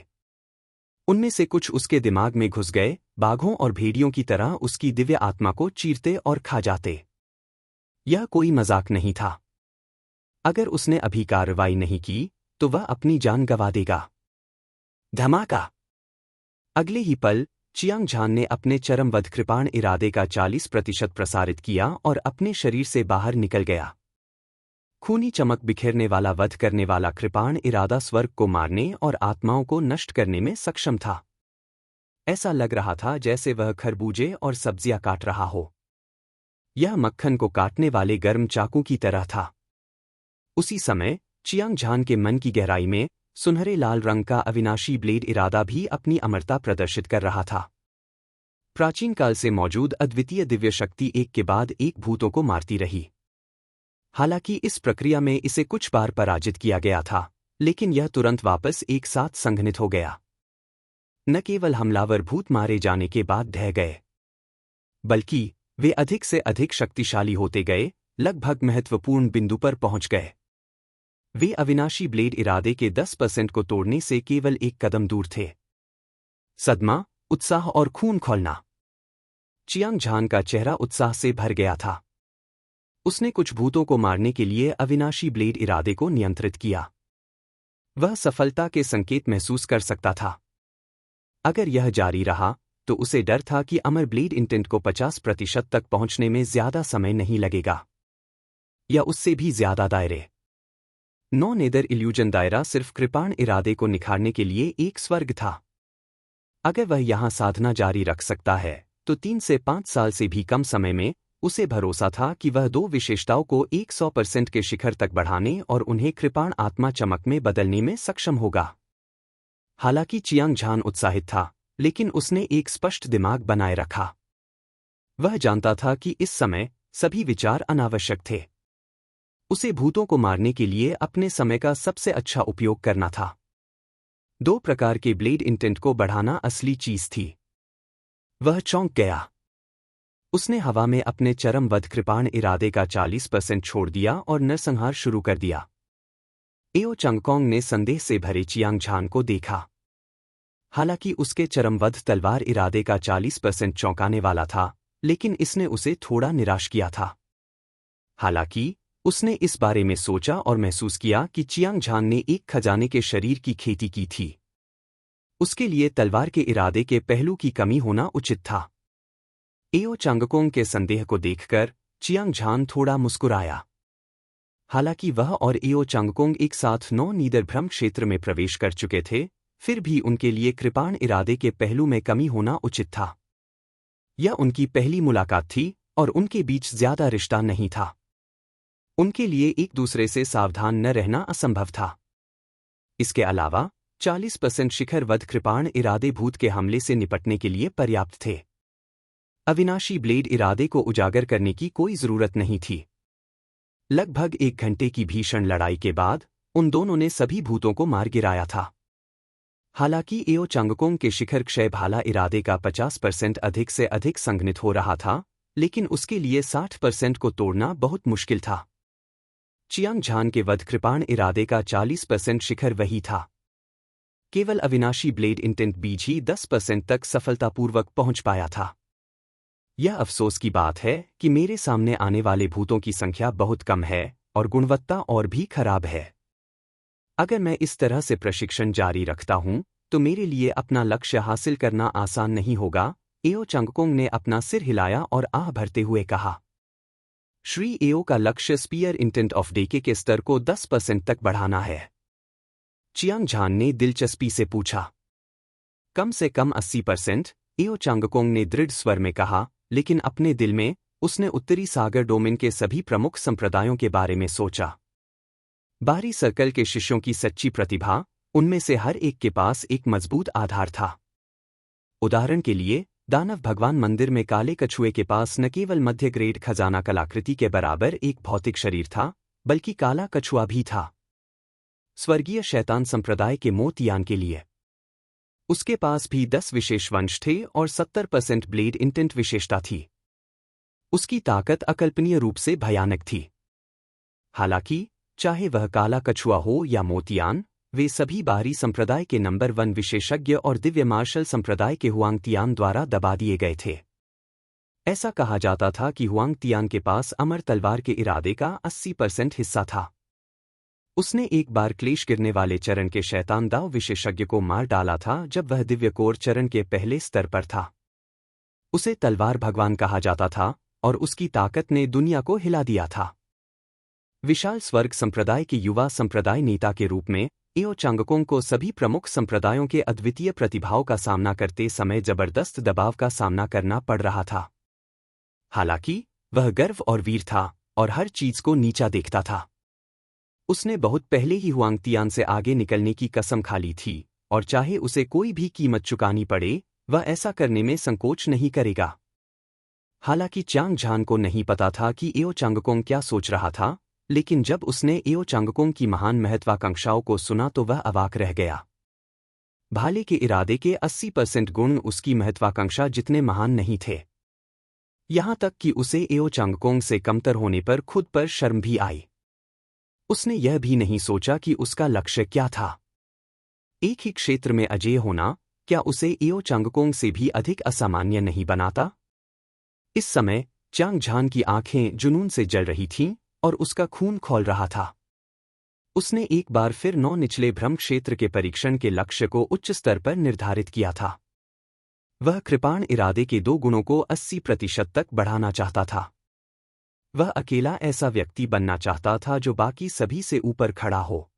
उनमें से कुछ उसके दिमाग में घुस गए, बाघों और भेड़ियों की तरह उसकी दिव्य आत्मा को चीरते और खा जाते। यह कोई मजाक नहीं था। अगर उसने अभी कार्रवाई नहीं की, तो वह अपनी जान गंवा देगा। धमाका! अगले ही पल, चियांग झान ने अपने चरम वध कृपाण इरादे का 40% प्रसारित किया और अपने शरीर से बाहर निकल गया। खूनी चमक बिखेरने वाला वध करने वाला कृपाण इरादा स्वर्ग को मारने और आत्माओं को नष्ट करने में सक्षम था। ऐसा लग रहा था जैसे वह खरबूजे और सब्जियां काट रहा हो। यह मक्खन को काटने वाले गर्म चाकू की तरह था। उसी समय चियांग झान के मन की गहराई में सुनहरे लाल रंग का अविनाशी ब्लेड इरादा भी अपनी अमरता प्रदर्शित कर रहा था। प्राचीन काल से मौजूद अद्वितीय दिव्य शक्ति एक के बाद एक भूतों को मारती रही। हालांकि इस प्रक्रिया में इसे कुछ बार पराजित किया गया था, लेकिन यह तुरंत वापस एक साथ संघनित हो गया। न केवल हमलावर भूत मारे जाने के बाद ढह गए, बल्कि वे अधिक से अधिक शक्तिशाली होते गए, लगभग महत्वपूर्ण बिंदु पर पहुंच गए। वे अविनाशी ब्लेड इरादे के 10% को तोड़ने से केवल एक कदम दूर थे। सदमा, उत्साह और खून खौलना। चियांग झान का चेहरा उत्साह से भर गया था। उसने कुछ भूतों को मारने के लिए अविनाशी ब्लेड इरादे को नियंत्रित किया। वह सफलता के संकेत महसूस कर सकता था। अगर यह जारी रहा, तो उसे डर था कि अमर ब्लेड इंटेंट को 50% तक पहुंचने में ज्यादा समय नहीं लगेगा। या उससे भी ज्यादा दायरे। नो नेदर इल्यूजन दायरा सिर्फ कृपाण इरादे को निखारने के लिए एक स्वर्ग था। अगर वह यहां साधना जारी रख सकता है तो 3 से 5 साल से भी कम समय में उसे भरोसा था कि वह दो विशेषताओं को 100% के शिखर तक बढ़ाने और उन्हें कृपाण आत्मा चमक में बदलने में सक्षम होगा। हालांकि चियांग झान उत्साहित था, लेकिन उसने एक स्पष्ट दिमाग बनाए रखा। वह जानता था कि इस समय सभी विचार अनावश्यक थे। उसे भूतों को मारने के लिए अपने समय का सबसे अच्छा उपयोग करना था। 2 प्रकार के ब्लेड इंटेंट को बढ़ाना असली चीज थी। वह चौंक गया। उसने हवा में अपने चरम वध कृपाण इरादे का 40% छोड़ दिया और नरसंहार शुरू कर दिया। एओ चंगकोंग ने संदेह से भरे चियांग झान को देखा। हालांकि उसके चरमवध तलवार इरादे का 40% चौंकाने वाला था, लेकिन इसने उसे थोड़ा निराश किया था। हालांकि उसने इस बारे में सोचा और महसूस किया कि चियांग झान ने एक खजाने के शरीर की खेती की थी। उसके लिए तलवार के इरादे के पहलू की कमी होना उचित था। एओ चांगकोंग के संदेह को देखकर चियांग झान थोड़ा मुस्कुराया। हालांकि वह और एओ चांगकोंग एक साथ नो नीदर भ्रम क्षेत्र में प्रवेश कर चुके थे, फिर भी उनके लिए कृपाण इरादे के पहलू में कमी होना उचित था। यह उनकी पहली मुलाकात थी और उनके बीच ज्यादा रिश्ता नहीं था। उनके लिए एक दूसरे से सावधान न रहना असंभव था। इसके अलावा 40% शिखर वध कृपाण इरादे भूत के हमले से निपटने के लिए पर्याप्त थे। अविनाशी ब्लेड इरादे को उजागर करने की कोई जरूरत नहीं थी। लगभग 1 घंटे की भीषण लड़ाई के बाद उन दोनों ने सभी भूतों को मार गिराया था। हालांकि एओ चांगकोंग के शिखर क्षय भाला इरादे का 50% अधिक से अधिक संघनित हो रहा था, लेकिन उसके लिए 60% को तोड़ना बहुत मुश्किल था। चियांग झान के वध कृपाण इरादे का 40% शिखर वही था। केवल अविनाशी ब्लेड इंटेंट बीज ही 10% तक सफलतापूर्वक पहुंच पाया था। यह अफसोस की बात है कि मेरे सामने आने वाले भूतों की संख्या बहुत कम है और गुणवत्ता और भी खराब है। अगर मैं इस तरह से प्रशिक्षण जारी रखता हूं तो मेरे लिए अपना लक्ष्य हासिल करना आसान नहीं होगा, एओ चांगकोंग ने अपना सिर हिलाया और आह भरते हुए कहा। श्री एओ का लक्ष्य स्पीयर इंटेंट ऑफ डेके के स्तर को 10% तक बढ़ाना है। चियांग झान ने दिलचस्पी से पूछा। कम से कम 80%, एओ चांगकोंग ने दृढ़ स्वर में कहा, लेकिन अपने दिल में उसने उत्तरी सागर डोमेन के सभी प्रमुख संप्रदायों के बारे में सोचा। बाहरी सर्कल के शिष्यों की सच्ची प्रतिभा, उनमें से हर एक के पास एक मजबूत आधार था। उदाहरण के लिए, दानव भगवान मंदिर में काले कछुए के पास न केवल मध्य ग्रेड खजाना कलाकृति के बराबर एक भौतिक शरीर था, बल्कि काला कछुआ भी था। स्वर्गीय शैतान संप्रदाय के मोतियान के लिए उसके पास भी 10 विशेष वंश थे और 70% ब्लेड इंटेंट विशेषता थी। उसकी ताकत अकल्पनीय रूप से भयानक थी। हालांकि चाहे वह काला कछुआ हो या मोतियान, वे सभी बाहरी संप्रदाय के नंबर 1 विशेषज्ञ और दिव्य मार्शल संप्रदाय के हुआंगतियान द्वारा दबा दिए गए थे। ऐसा कहा जाता था कि हुआंगतियान के पास अमर तलवार के इरादे का 80% हिस्सा था। उसने एक बार क्लेश गिरने वाले चरण के शैतान दाव विशेषज्ञ को मार डाला था जब वह दिव्य कोर चरण के पहले स्तर पर था। उसे तलवार भगवान कहा जाता था और उसकी ताकत ने दुनिया को हिला दिया था। विशाल स्वर्ग संप्रदाय के युवा संप्रदाय नेता के रूप में एओ चांगकोंग को सभी प्रमुख संप्रदायों के अद्वितीय प्रतिभाओं का सामना करते समय जबरदस्त दबाव का सामना करना पड़ रहा था। हालांकि वह गर्व और वीर था और हर चीज को नीचा देखता था। उसने बहुत पहले ही हुआंगतियान से आगे निकलने की कसम खा ली थी और चाहे उसे कोई भी कीमत चुकानी पड़े, वह ऐसा करने में संकोच नहीं करेगा। हालांकि चियांग झान को नहीं पता था कि एओ चांगकोंग क्या सोच रहा था, लेकिन जब उसने एओ चांगकोंग की महान महत्वाकांक्षाओं को सुना तो वह अवाक रह गया। भाले के इरादे के 80% गुण उसकी महत्वाकांक्षा जितने महान नहीं थे। यहां तक कि उसे एओ चांगकोंग से कमतर होने पर खुद पर शर्म भी आई। उसने यह भी नहीं सोचा कि उसका लक्ष्य क्या था। एक ही क्षेत्र में अजेय होना क्या उसे एओ चांगकोंग से भी अधिक असामान्य नहीं बनाता? इस समय चियांग झान की आंखें जुनून से जल रही थीं और उसका खून खौल रहा था। उसने एक बार फिर 9 निचले भ्रम क्षेत्र के परीक्षण के लक्ष्य को उच्च स्तर पर निर्धारित किया था। वह कृपाण इरादे के 2 गुणों को 80% तक बढ़ाना चाहता था। वह अकेला ऐसा व्यक्ति बनना चाहता था जो बाकी सभी से ऊपर खड़ा हो।